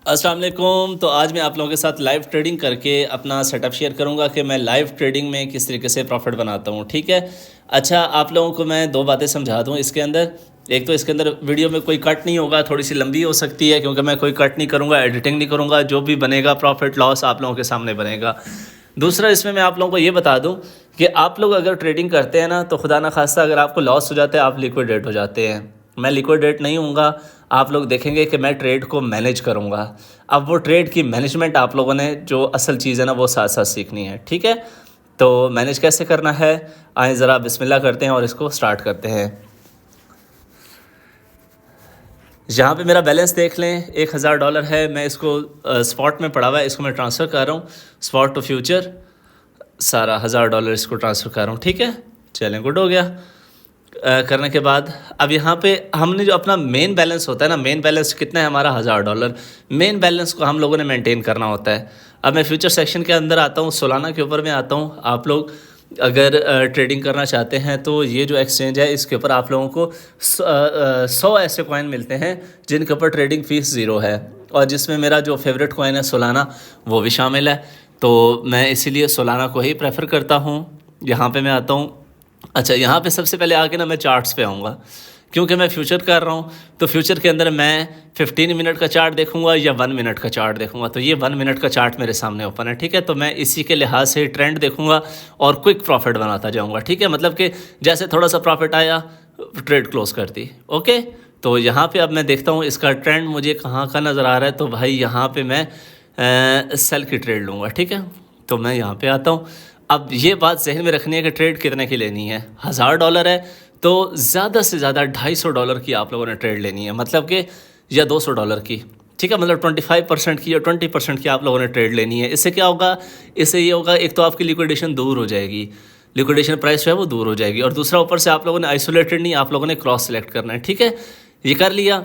अस्सलाम वालेकुम। तो आज मैं आप लोगों के साथ लाइव ट्रेडिंग करके अपना सेटअप शेयर करूंगा कि मैं लाइव ट्रेडिंग में किस तरीके से प्रॉफिट बनाता हूं। ठीक है। अच्छा, आप लोगों को मैं दो बातें समझा दूं इसके अंदर। एक तो इसके अंदर वीडियो में कोई कट नहीं होगा, थोड़ी सी लंबी हो सकती है क्योंकि मैं कोई कट नहीं करूँगा, एडिटिंग नहीं करूँगा। जो भी बनेगा प्रॉफिट लॉस आप लोगों के सामने बनेगा। दूसरा, इसमें मैं आप लोगों को ये बता दूं कि आप लोग अगर ट्रेडिंग करते हैं ना, तो खुदा ना खास्ता अगर आपको लॉस हो जाता है, आप लिक्विडेट हो जाते हैं। मैं लिक्विडेट नहीं हूँगा। आप लोग देखेंगे कि मैं ट्रेड को मैनेज करूँगा। अब वो ट्रेड की मैनेजमेंट आप लोगों ने जो असल चीज़ है ना, वो साथ साथ सीखनी है। ठीक है। तो मैनेज कैसे करना है, आए ज़रा बिस्मिल्लाह करते हैं और इसको स्टार्ट करते हैं। यहाँ पे मेरा बैलेंस देख लें, $1000 है। मैं इसको स्पॉट में पड़ा हुआ है, इसको मैं ट्रांसफ़र कर रहा हूँ स्पॉट टू फ्यूचर। सारा $1000 इसको ट्रांसफ़र कर रहा हूँ। ठीक है, चलें, गुड हो गया। करने के बाद अब यहाँ पे हमने जो अपना मेन बैलेंस होता है ना, मेन बैलेंस कितना है हमारा $1000। मेन बैलेंस को हम लोगों ने मेंटेन करना होता है। अब मैं फ्यूचर सेक्शन के अंदर आता हूँ, सोलाना के ऊपर मैं आता हूँ। आप लोग अगर ट्रेडिंग करना चाहते हैं तो ये जो एक्सचेंज है इसके ऊपर आप लोगों को 100 ऐसे कॉइन मिलते हैं जिनके ऊपर ट्रेडिंग फ़ीस ज़ीरो है, और जिसमें मेरा जो फेवरेट कॉइन है सोलाना, वो भी शामिल है। तो मैं इसीलिए सोलाना को ही प्रेफर करता हूँ। यहाँ पे मैं आता हूँ। अच्छा, यहाँ पे सबसे पहले आके ना मैं चार्ट्स पे आऊँगा, क्योंकि मैं फ्यूचर कर रहा हूँ। तो फ्यूचर के अंदर मैं 15 मिनट का चार्ट देखूंगा या 1 मिनट का चार्ट देखूंगा। तो ये 1 मिनट का चार्ट मेरे सामने ओपन है। ठीक है। तो मैं इसी के लिहाज से ट्रेंड देखूंगा और क्विक प्रॉफिट बनाता जाऊंगा। ठीक है। मतलब कि जैसे थोड़ा सा प्रॉफिट आया, ट्रेड क्लोज कर दी। ओके। तो यहाँ पे अब मैं देखता हूँ इसका ट्रेंड मुझे कहाँ का नज़र आ रहा है। तो भाई यहाँ पे मैं सेल की ट्रेड लूँगा। ठीक है। तो मैं यहाँ पे आता हूँ। अब ये बात जहन में रखनी है कि ट्रेड कितने की लेनी है। $1000 है तो ज़्यादा से ज़्यादा $250 की आप लोगों ने ट्रेड लेनी है, मतलब कि या $200 की। ठीक है। मतलब 25% की या 20% की आप लोगों ने ट्रेड लेनी है। इससे क्या होगा, इससे ये होगा, एक तो आपकी लिक्विडेशन दूर हो जाएगी, लिक्विडेशन प्राइस जो है वो दूर हो जाएगी, और दूसरा ऊपर से आप लोगों ने आइसोलेटेड नहीं, आप लोगों ने क्रॉस सेलेक्ट करना है। ठीक है। ये कर लिया।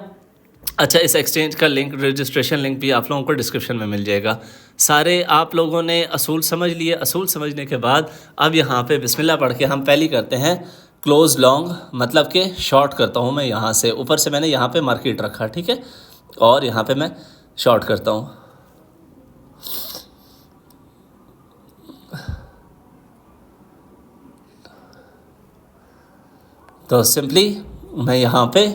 अच्छा, इस एक्सचेंज का लिंक, रजिस्ट्रेशन लिंक भी आप लोगों को डिस्क्रिप्शन में मिल जाएगा। सारे आप लोगों ने असूल समझ लिए। असूल समझने के बाद अब यहाँ पे बिस्मिल्लाह पढ़ के हम पहली करते हैं क्लोज लॉन्ग, मतलब कि शॉर्ट करता हूँ मैं यहाँ से। ऊपर से मैंने यहाँ पे मार्केट रखा। ठीक है। और यहाँ पे मैं शॉर्ट करता हूँ। तो सिंपली मैं यहाँ पे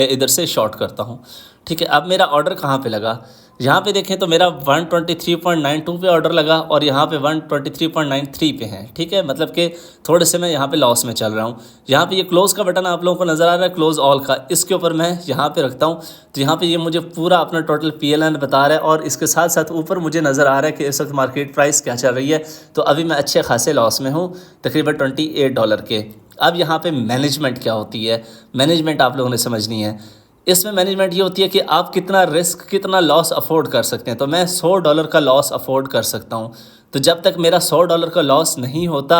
इधर से शॉर्ट करता हूँ। ठीक है। अब मेरा ऑर्डर कहाँ पे लगा, यहाँ पे देखें तो मेरा 123.92 पे ऑर्डर लगा, और यहाँ पे 123.93 पे है। ठीक है। मतलब कि थोड़े से मैं यहाँ पे लॉस में चल रहा हूँ। यहाँ पे ये क्लोज़ का बटन आप लोगों को नज़र आ रहा है, क्लोज़ ऑल का, इसके ऊपर मैं यहाँ पे रखता हूँ। तो यहाँ पे ये मुझे पूरा अपना टोटल PLN बता रहा है, और इसके साथ साथ ऊपर मुझे नज़र आ रहा है कि इस वक्त मार्केट प्राइस क्या चल रही है। तो अभी मैं अच्छे खासे लॉस में हूँ, तकरीबन $28 के। अब यहाँ पे मैनेजमेंट क्या होती है, मैनेजमेंट आप लोगों ने समझनी है। इसमें मैनेजमेंट ये होती है कि आप कितना रिस्क, कितना लॉस अफोर्ड कर सकते हैं। तो मैं $100 का लॉस अफोर्ड कर सकता हूँ। तो जब तक मेरा $100 का लॉस नहीं होता,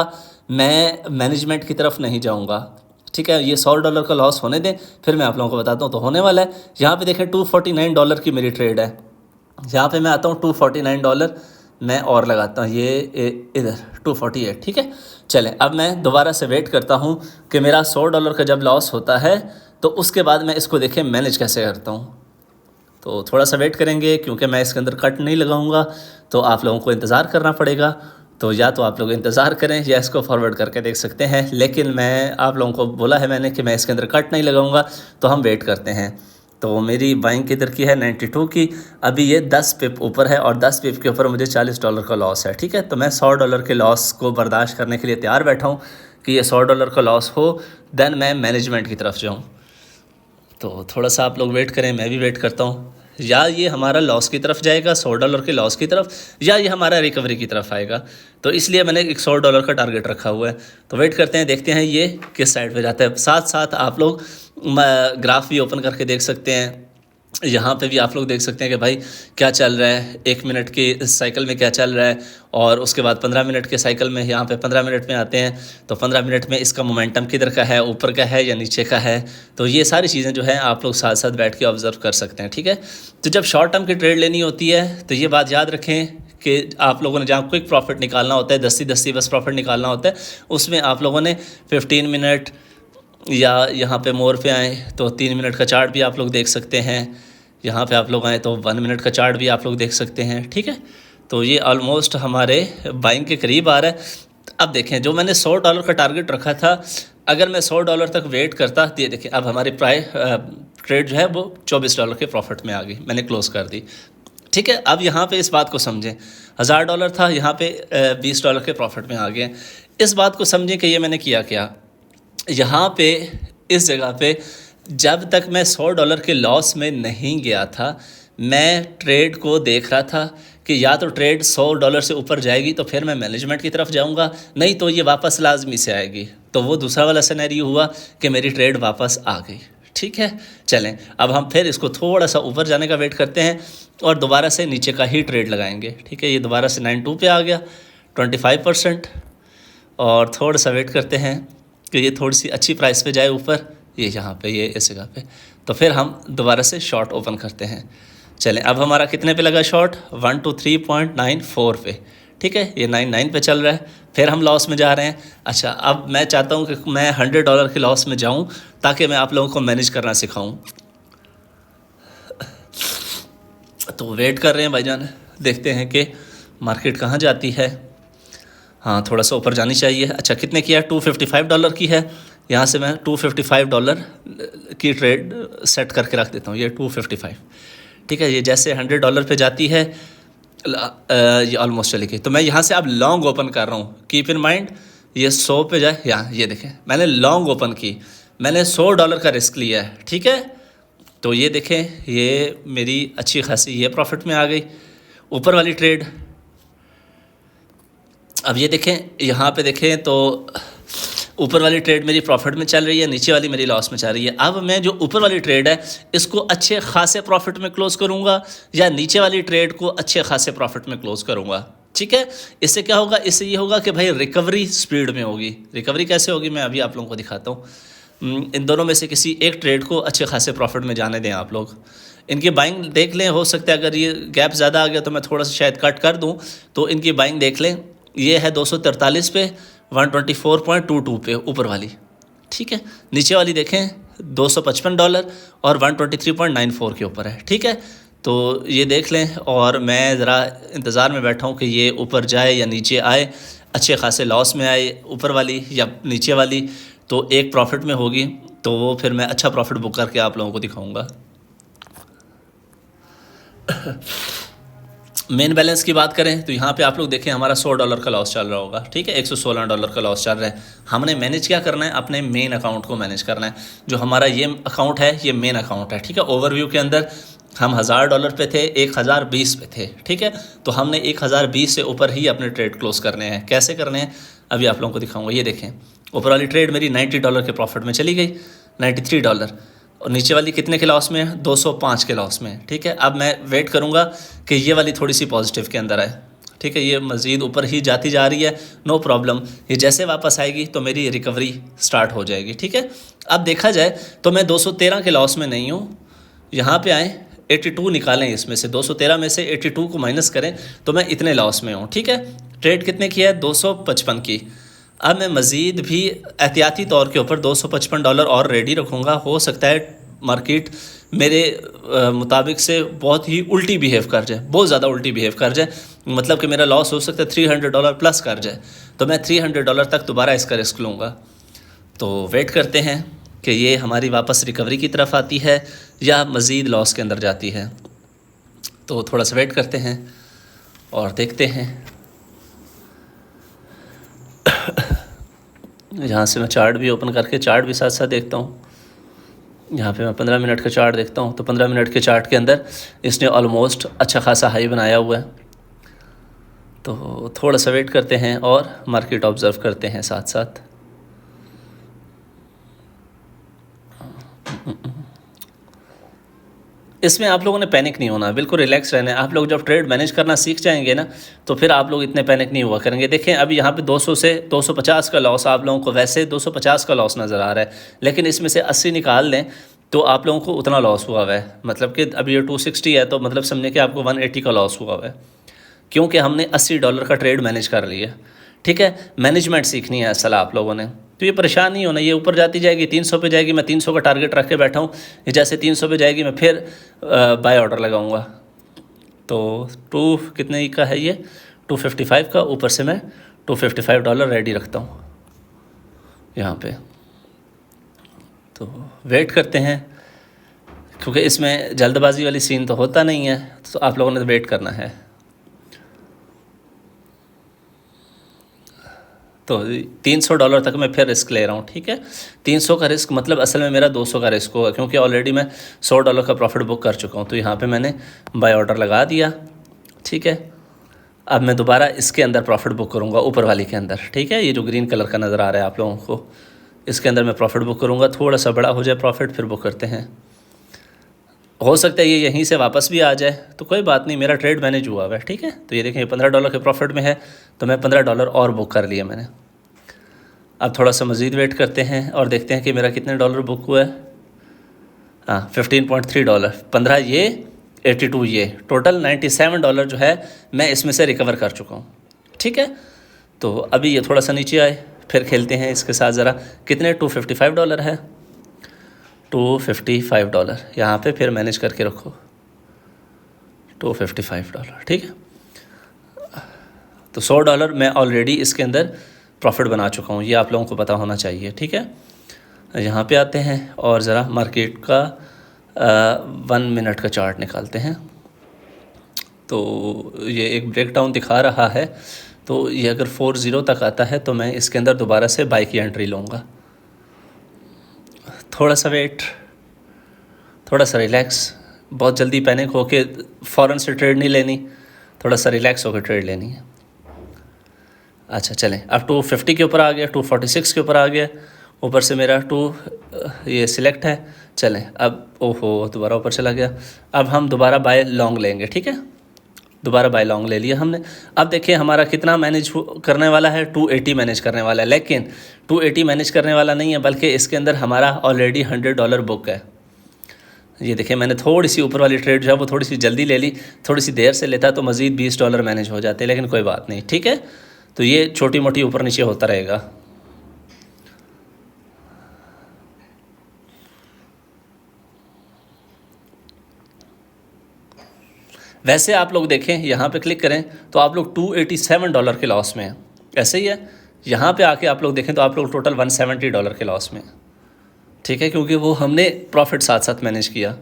मैं मैनेजमेंट की तरफ नहीं जाऊँगा। ठीक है। ये $100 का लॉस होने दें, फिर मैं आप लोगों को बताता हूँ। तो होने वाला है। यहाँ पे देखें $249 की मेरी ट्रेड है। यहाँ पे मैं आता हूँ $249 मैं और लगाता हूँ, ये इधर 248। ठीक है। चलें, अब मैं दोबारा से वेट करता हूँ कि मेरा $100 का जब लॉस होता है तो उसके बाद मैं इसको देखें मैनेज कैसे करता हूँ। तो थोड़ा सा वेट करेंगे, क्योंकि मैं इसके अंदर कट नहीं लगाऊंगा, तो आप लोगों को इंतज़ार करना पड़ेगा। तो या तो आप लोग इंतज़ार करें या इसको फॉरवर्ड करके देख सकते हैं, लेकिन मैं आप लोगों को बोला है मैंने कि मैं इसके अंदर कट नहीं लगाऊंगा। तो हम वेट करते हैं। तो मेरी बाइंग किधर की है, 92 की। अभी ये 10 पिप ऊपर है, और 10 पिप के ऊपर मुझे $40 का लॉस है। ठीक है। तो मैं $100 के लॉस को बर्दाश्त करने के लिए तैयार बैठा हूँ कि ये $100 का लॉस हो, देन मैं मैनेजमेंट की तरफ जाऊँ। तो थोड़ा सा आप लोग वेट करें, मैं भी वेट करता हूँ। या ये हमारा लॉस की तरफ जाएगा, $100 के लॉस की तरफ, या ये हमारा रिकवरी की तरफ आएगा। तो इसलिए मैंने एक $100 का टारगेट रखा हुआ है। तो वेट करते हैं, देखते हैं ये किस साइड पे जाता है। साथ साथ आप लोग ग्राफ भी ओपन करके देख सकते हैं। यहाँ पे भी आप लोग देख सकते हैं कि भाई क्या चल रहा है, 1 मिनट की साइकिल में क्या चल रहा है, और उसके बाद 15 मिनट के साइकिल में। यहाँ पे 15 मिनट में आते हैं तो 15 मिनट में इसका मोमेंटम किधर का है, ऊपर का है या नीचे का है। तो ये सारी चीज़ें जो है आप लोग साथ साथ बैठ के ऑब्ज़र्व कर सकते हैं। ठीक है। तो जब शॉर्ट टर्म की ट्रेड लेनी होती है तो ये बात याद रखें कि आप लोगों ने जहाँ क्विक प्रॉफिट निकालना होता है, दस्ती बस प्रॉफिट निकालना होता है, उसमें आप लोगों ने 15 मिनट या यहाँ पे मोर पे आए तो 3 मिनट का चार्ट भी आप लोग देख सकते हैं। यहाँ पे आप लोग आए तो 1 मिनट का चार्ट भी आप लोग देख सकते हैं, ठीक है। तो ये ऑलमोस्ट हमारे बाइंग के करीब आ रहा है। अब देखें, जो मैंने $100 का टारगेट रखा था, अगर मैं $100 तक वेट करता, तो ये देखिए अब हमारी ट्रेड जो है वो $24 के प्रॉफिट में आ गई, मैंने क्लोज़ कर दी, ठीक है। अब यहाँ पे इस बात को समझें, $1000 था, यहाँ पे $20 के प्रॉफिट में आ गए। इस बात को समझें कि ये मैंने किया क्या, यहाँ पे इस जगह पे जब तक मैं $100 के लॉस में नहीं गया था, मैं ट्रेड को देख रहा था कि या तो ट्रेड $100 से ऊपर जाएगी तो फिर मैं मैनेजमेंट की तरफ जाऊंगा, नहीं तो ये वापस लाजमी से आएगी। तो वो दूसरा वाला सिनेरियो हुआ कि मेरी ट्रेड वापस आ गई, ठीक है। चलें, अब हम फिर इसको थोड़ा सा ऊपर जाने का वेट करते हैं और दोबारा से नीचे का ही ट्रेड लगाएंगे, ठीक है। ये दोबारा से 92 पे आ गया, 25%, और थोड़ा सा वेट करते हैं कि ये थोड़ी सी अच्छी प्राइस पे जाए ऊपर, ये यहाँ पे, ये इस जगह पे, तो फिर हम दोबारा से शॉर्ट ओपन करते हैं। चलें, अब हमारा कितने पे लगा शॉर्ट, 123.94 पे, ठीक है। ये 99 पे चल रहा है, फिर हम लॉस में जा रहे हैं। अच्छा, अब मैं चाहता हूँ कि मैं $100 के लॉस में जाऊँ ताकि मैं आप लोगों को मैनेज करना सिखाऊँ। तो वेट कर रहे हैं भाईजान, देखते हैं कि मार्केट कहाँ जाती है। हाँ, थोड़ा सा ऊपर जानी चाहिए। अच्छा, कितने की है, $255 की है। यहाँ से मैं $255 की ट्रेड सेट करके रख देता हूँ, ये 255, ठीक है। ये जैसे $100 पे जाती है, ये ऑलमोस्ट चली गई, तो मैं यहाँ से अब लॉन्ग ओपन कर रहा हूँ। कीप इन माइंड, ये 100 पे जाए, यहाँ ये देखें मैंने लॉन्ग ओपन की, मैंने $100 का रिस्क लिया है, ठीक है। तो ये देखें, ये मेरी अच्छी खासी ये प्रॉफिट में आ गई ऊपर वाली ट्रेड। अब ये देखें, यहाँ पे देखें तो ऊपर वाली ट्रेड मेरी प्रॉफिट में चल रही है, नीचे वाली मेरी लॉस में चल रही है। अब मैं जो ऊपर वाली ट्रेड है इसको अच्छे खासे प्रॉफिट में क्लोज़ करूँगा या नीचे वाली ट्रेड को अच्छे खासे प्रॉफिट में क्लोज़ करूँगा, ठीक है। इससे क्या होगा, इससे ये होगा कि भाई रिकवरी स्पीड में होगी। रिकवरी कैसे होगी, मैं अभी आप लोगों को दिखाता हूँ। इन दोनों में से किसी एक ट्रेड को अच्छे खासे प्रॉफिट में जाने दें आप लोग। इनकी बाइंग देख लें, हो सकता है अगर ये गैप ज़्यादा आ गया तो मैं थोड़ा सा शायद कट कर दूँ, तो इनकी बाइंग देख लें। ये है 243 पे, 124.22 पे ऊपर वाली, ठीक है। नीचे वाली देखें $255 और 123.94 के ऊपर है, ठीक है। तो ये देख लें, और मैं ज़रा इंतज़ार में बैठा हूँ कि ये ऊपर जाए या नीचे आए, अच्छे खासे लॉस में आए ऊपर वाली या नीचे वाली, तो एक प्रॉफिट में होगी, तो वो फिर मैं अच्छा प्रॉफिट बुक करके आप लोगों को दिखाऊंगा। मेन बैलेंस की बात करें तो यहाँ पे आप लोग देखें हमारा $100 का लॉस चल रहा होगा, ठीक है। $116 का लॉस चल रहा है। हमने मैनेज क्या करना है, अपने मेन अकाउंट को मैनेज करना है। जो हमारा ये अकाउंट है, ये मेन अकाउंट है, ठीक है। ओवरव्यू के अंदर हम $1000 पे थे, 1020 पे थे, ठीक है। तो हमने 1020 से ऊपर ही अपने ट्रेड क्लोज करने हैं। कैसे करने हैं अभी आप लोगों को दिखाऊंगा। ये देखें, ऊपर वाली ट्रेड मेरी $90 के प्रॉफिट में चली गई, $93, और नीचे वाली कितने के लॉस में है, 205 के लॉस में, ठीक है। अब मैं वेट करूंगा कि ये वाली थोड़ी सी पॉजिटिव के अंदर आए, ठीक है। ये मज़ीद ऊपर ही जाती जा रही है, नो प्रॉब्लम। ये जैसे वापस आएगी तो मेरी रिकवरी स्टार्ट हो जाएगी, ठीक है। अब देखा जाए तो मैं 213 के लॉस में नहीं हूँ। यहाँ पे आएँ, 82 निकालें, इसमें से 213 में से 82 को माइनस करें तो मैं इतने लॉस में हूँ, ठीक है। ट्रेड कितने की है, 255 की। अब मैं मज़ीद भी एहतियाती तौर के ऊपर $255 और रेडी रखूँगा। हो सकता है मार्केट मेरे मुताबिक से बहुत ही उल्टी बिहेव कर जाए, बहुत ज़्यादा उल्टी बिहेव कर जाए, मतलब कि मेरा लॉस हो सकता है $300 प्लस कर जाए, तो मैं $300 तक दोबारा इसका रिस्क लूँगा। तो वेट करते हैं कि ये हमारी वापस रिकवरी की तरफ आती है या मज़ीद लॉस के अंदर जाती है। तो थोड़ा सा वेट करते हैं और देखते हैं। यहाँ से मैं चार्ट भी ओपन करके चार्ट भी साथ साथ देखता हूँ। यहाँ पे मैं 15 मिनट का चार्ट देखता हूँ, तो 15 मिनट के चार्ट के अंदर इसने ऑलमोस्ट अच्छा खासा हाई बनाया हुआ है। तो थोड़ा सा वेट करते हैं और मार्केट ऑब्ज़र्व करते हैं साथ साथ। इसमें आप लोगों ने पैनिक नहीं होना, बिल्कुल रिलैक्स रहना है। आप लोग जब ट्रेड मैनेज करना सीख जाएंगे ना, तो फिर आप लोग इतने पैनिक नहीं हुआ करेंगे। देखें, अभी यहाँ पे 200 से 250 का लॉस आप लोगों को, वैसे 250 का लॉस नज़र आ रहा है, लेकिन इसमें से 80 निकाल लें तो आप लोगों को उतना लॉस हुआ हुआ है। मतलब कि अभी ये 260 है, तो मतलब समझे कि आपको 180 का लॉस हुआ हुआ है, क्योंकि हमने $80 का ट्रेड मैनेज कर लिया, ठीक है। मैनेजमेंट सीखनी है असल आप लोगों ने। तो ये परेशान नहीं होना, ये ऊपर जाती जाएगी 300 पे जाएगी, मैं 300 का टारगेट रख के बैठा हूँ, ये जैसे 300 पे जाएगी मैं फिर बाय ऑर्डर लगाऊंगा। तो कितने का है ये, 255 का, ऊपर से मैं $255 रेडी रखता हूँ यहाँ पे। तो वेट करते हैं, क्योंकि इसमें जल्दबाजी वाली सीन तो होता नहीं है, तो आप लोगों ने वेट करना है। तो $300 तक मैं फिर रिस्क ले रहा हूँ, ठीक है। 300 का रिस्क मतलब असल में मेरा 200 का रिस्क होगा, क्योंकि ऑलरेडी मैं $100 का प्रॉफिट बुक कर चुका हूँ। तो यहाँ पे मैंने बाय ऑर्डर लगा दिया, ठीक है। अब मैं दोबारा इसके अंदर प्रॉफिट बुक करूँगा, ऊपर वाली के अंदर, ठीक है। ये जो ग्रीन कलर का नज़र आ रहा है आप लोगों को, इसके अंदर मैं प्रॉफिट बुक करूँगा। थोड़ा सा बड़ा हो जाए प्रॉफिट, फिर बुक करते हैं। हो सकता है ये यहीं से वापस भी आ जाए, तो कोई बात नहीं, मेरा ट्रेड मैनेज हुआ है, ठीक है। तो ये देखें $15 के प्रॉफिट में है, तो मैं $15 और बुक कर लिया मैंने। अब थोड़ा सा मज़ीद वेट करते हैं और देखते हैं कि मेरा कितने डॉलर बुक हुआ है। हाँ, $15.3, 15 ये, 82 ये, टोटल $97 जो है मैं इसमें से रिकवर कर चुका हूँ, ठीक है। तो अभी ये थोड़ा सा नीचे आए, फिर खेलते हैं इसके साथ ज़रा। कितने, $255 है, $255 यहाँ पे फिर मैनेज करके रखो, $255, ठीक है। तो $100 मैं ऑलरेडी इसके अंदर प्रॉफिट बना चुका हूँ, ये आप लोगों को पता होना चाहिए, ठीक है। यहाँ पे आते हैं और ज़रा मार्केट का 1 मिनट का चार्ट निकालते हैं। तो ये एक ब्रेकडाउन दिखा रहा है, तो ये अगर 40 तक आता है तो मैं इसके अंदर दोबारा से बाय की एंट्री लूँगा। थोड़ा सा वेट, थोड़ा सा रिलैक्स, बहुत जल्दी पैनिक होके फ़ौरन से ट्रेड नहीं लेनी, थोड़ा सा रिलैक्स होकर ट्रेड लेनी है। अच्छा चलें, अब 250 के ऊपर आ गया, 246 के ऊपर आ गया, ऊपर से मेरा ये सिलेक्ट है। चलें अब, ओहो दोबारा ऊपर चला गया। अब हम दोबारा बाय लॉन्ग लेंगे, ठीक है। दोबारा बाय लॉन्ग ले लिया हमने। अब देखिए हमारा कितना मैनेज करने वाला है, 280 मैनेज करने वाला है। लेकिन 280 मैनेज करने वाला नहीं है, बल्कि इसके अंदर हमारा ऑलरेडी $100 बुक है। ये देखिए मैंने थोड़ी सी ऊपर वाली ट्रेड जो है वो थोड़ी सी जल्दी ले ली, थोड़ी सी देर से लेता तो मज़ीद $20 मैनेज हो जाते, लेकिन कोई बात नहीं, ठीक है। तो ये छोटी मोटी ऊपर नीचे होता रहेगा। वैसे आप लोग देखें, यहाँ पे क्लिक करें तो आप लोग $287 के लॉस में हैं, ऐसे ही है। यहाँ पे आके आप लोग देखें तो आप लोग टोटल $170 के लॉस में, ठीक है, क्योंकि वो हमने प्रॉफिट साथ साथ मैनेज किया।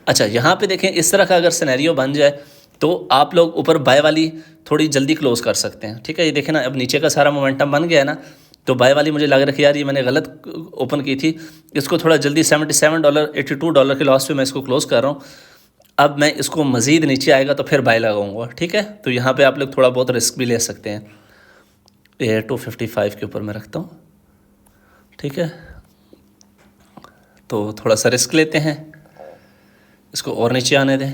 अच्छा यहाँ पे देखें, इस तरह का अगर सिनेरियो बन जाए तो आप लोग ऊपर बाय वाली थोड़ी जल्दी क्लोज़ कर सकते हैं, ठीक है। ये देखें ना, अब नीचे का सारा मोमेंटम बन गया है ना, तो बाय वाली मुझे लग रहा है कि यार ये मैंने गलत ओपन की थी, इसको थोड़ा जल्दी $77 $82 के लॉस पे मैं इसको क्लोज़ कर रहा हूँ। अब मैं इसको मज़ीद नीचे आएगा तो फिर बाय लगाऊंगा, ठीक है। तो यहाँ पे आप लोग थोड़ा बहुत रिस्क भी ले सकते हैं। ये 255 के ऊपर मैं रखता हूँ, ठीक है। तो थोड़ा सा रिस्क लेते हैं, इसको और नीचे आने दें।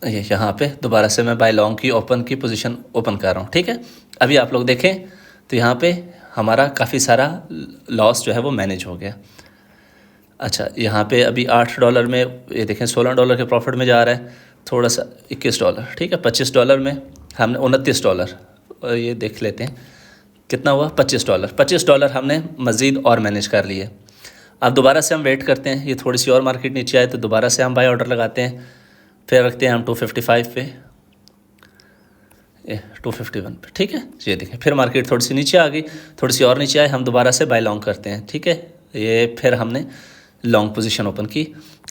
ये यहाँ पे दोबारा से मैं बाय लॉन्ग की ओपन की पोजीशन ओपन कर रहा हूँ, ठीक है। अभी आप लोग देखें तो यहाँ पे हमारा काफ़ी सारा लॉस जो है वो मैनेज हो गया। अच्छा यहाँ पे अभी $8 में, ये देखें $16 के प्रॉफिट में जा रहा है, थोड़ा सा $21, ठीक है। $25 में हमने $29, ये देख लेते हैं कितना हुआ, $25 हमने मज़ीद और मैनेज कर लिए। अब दोबारा से हम वेट करते हैं, ये थोड़ी सी और मार्केट नीचे आए तो दोबारा से हम बाय ऑर्डर लगाते हैं, फिर रखते हैं हम 255 पे, 251 पे, ठीक है। ये देखें फिर मार्केट थोड़ी सी नीचे आ गई, थोड़ी सी और नीचे आए, हम दोबारा से बाय लॉन्ग करते हैं, ठीक है। ये फिर हमने लॉन्ग पोजीशन ओपन की।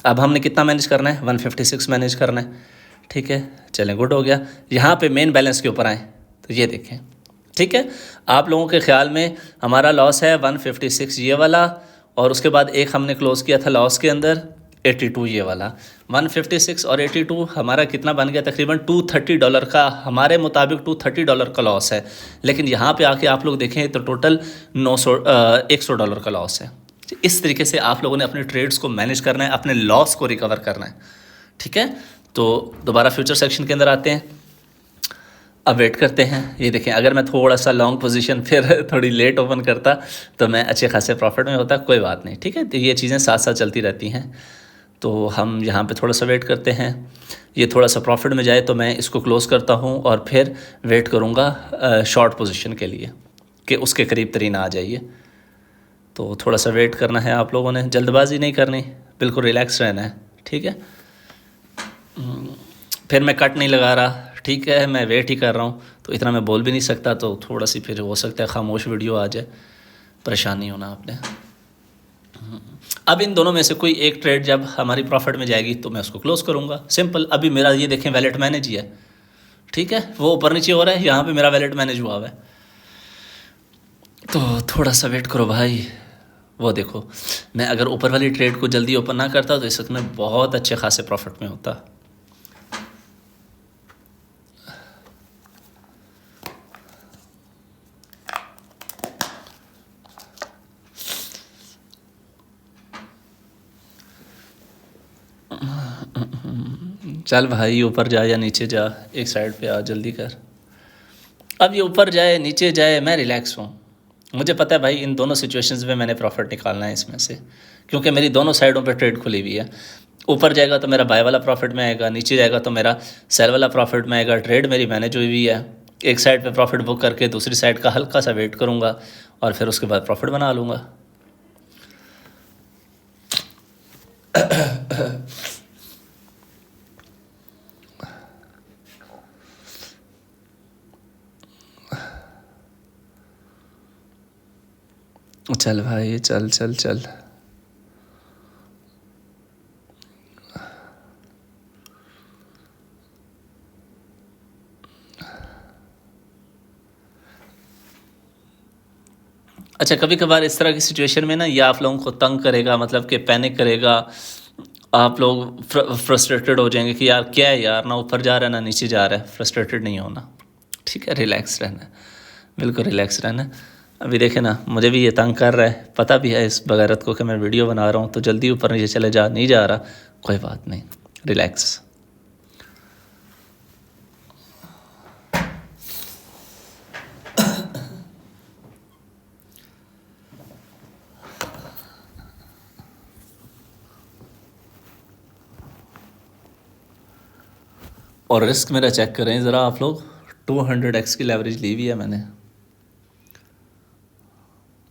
अब हमने कितना मैनेज करना है, 156 मैनेज करना है, ठीक है। चलें गुड हो गया। यहाँ पे मेन बैलेंस के ऊपर आए तो ये देखें, ठीक है। आप लोगों के ख्याल में हमारा लॉस है 156 ये वाला, और उसके बाद एक हमने क्लोज़ किया था लॉस के अंदर 82 ये वाला। 156 और 82 हमारा कितना बन गया, तकरीबन $230 का, हमारे मुताबिक $230 का लॉस है। लेकिन यहाँ पे आके आप लोग देखें तो टोटल $100 का लॉस है। इस तरीके से आप लोगों ने अपने ट्रेड्स को मैनेज करना है, अपने लॉस को रिकवर करना है, ठीक है। तो दोबारा फ्यूचर सेक्शन के अंदर आते हैं, अब वेट करते हैं। ये देखें अगर मैं थोड़ा सा लॉन्ग पोजीशन फिर थोड़ी लेट ओपन करता तो मैं अच्छे खासे प्रॉफिट में होता, कोई बात नहीं, ठीक है। तो ये चीज़ें साथ साथ चलती रहती हैं। तो हम यहाँ पे थोड़ा सा वेट करते हैं, ये थोड़ा सा प्रॉफिट में जाए तो मैं इसको क्लोज़ करता हूँ और फिर वेट करूँगा शॉर्ट पोजीशन के लिए कि उसके करीब तरीन आ जाइए। तो थोड़ा सा वेट करना है आप लोगों ने, जल्दबाजी नहीं करनी, बिल्कुल रिलैक्स रहना है, ठीक है। फिर मैं कट नहीं लगा रहा, ठीक है, मैं वेट ही कर रहा हूँ, तो इतना मैं बोल भी नहीं सकता, तो थोड़ा सी फिर हो सकता है खामोश वीडियो आ जाए, परेशान नहीं होना आपने। अब इन दोनों में से कोई एक ट्रेड जब हमारी प्रॉफिट में जाएगी तो मैं उसको क्लोज़ करूँगा, सिंपल। अभी मेरा ये देखें वैलेट मैनेज ही है, ठीक है, वो ऊपर नीचे हो रहा है, यहाँ पे मेरा वैलेट मैनेज हुआ हुआ है। तो थोड़ा सा वेट करो भाई। वो देखो, मैं अगर ऊपर वाली ट्रेड को जल्दी ओपन ना करता तो इस वक्त मैं बहुत अच्छे खासे प्रॉफिट में होता। चल भाई ऊपर जा या नीचे जा, एक साइड पे आ, जल्दी कर। अब ये ऊपर जाए नीचे जाए मैं रिलैक्स हूँ, मुझे पता है भाई इन दोनों सिचुएशंस में मैंने प्रॉफिट निकालना है इसमें से, क्योंकि मेरी दोनों साइडों पे ट्रेड खुली हुई है। ऊपर जाएगा तो मेरा बाय वाला प्रॉफिट में आएगा, नीचे जाएगा तो मेरा सेल वाला प्रॉफिट में आएगा। ट्रेड मेरी मैनेज हुई हुई है, एक साइड पे प्रॉफिट बुक करके दूसरी साइड का हल्का सा वेट करूँगा और फिर उसके बाद प्रॉफिट बना लूँगा। चल भाई चल चल चल। अच्छा, कभी कभार इस तरह की सिचुएशन में ना ये आप लोगों को तंग करेगा, मतलब कि पैनिक करेगा, आप लोग फ्रस्ट्रेटेड हो जाएंगे कि यार क्या है यार, ना ऊपर जा रहा है ना नीचे जा रहा है। फ्रस्ट्रेटेड नहीं होना, ठीक है, रिलैक्स रहना है, बिल्कुल रिलैक्स रहना है। अभी देखे ना, मुझे भी ये तंग कर रहा है, पता भी है इस बगैरत को कि मैं वीडियो बना रहा हूँ, तो जल्दी ऊपर नीचे चले जा, नहीं जा रहा, कोई बात नहीं, रिलैक्स। और रिस्क मेरा चेक करें ज़रा आप लोग, 200x की लेवरेज ली हुई है मैंने।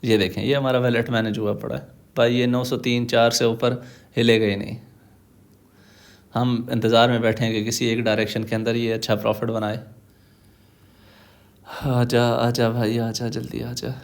ये देखें, ये हमारा वैलेट मैनेज हुआ पड़ा है भाई, ये 903-4 से ऊपर हिलेगा ही नहीं। हम इंतज़ार में बैठे हैं कि किसी एक डायरेक्शन के अंदर ये अच्छा प्रॉफिट बनाए। आजा आजा भाई आजा, जल्दी आजा।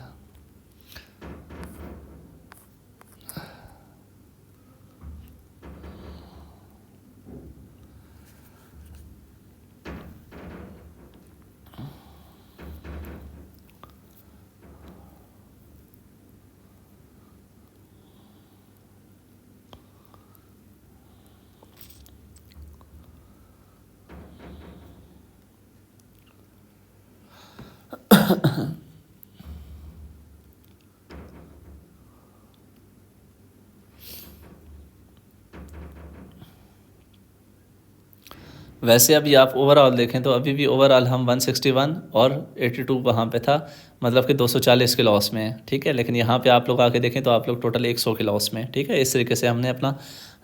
वैसे अभी आप ओवरऑल देखें तो अभी भी ओवरऑल हम 161 और 82 वहाँ पे था, मतलब कि 240 के लॉस में है, ठीक है। लेकिन यहाँ पे आप लोग आके देखें तो आप लोग टोटल 100 के लॉस में, ठीक है। इस तरीके से हमने अपना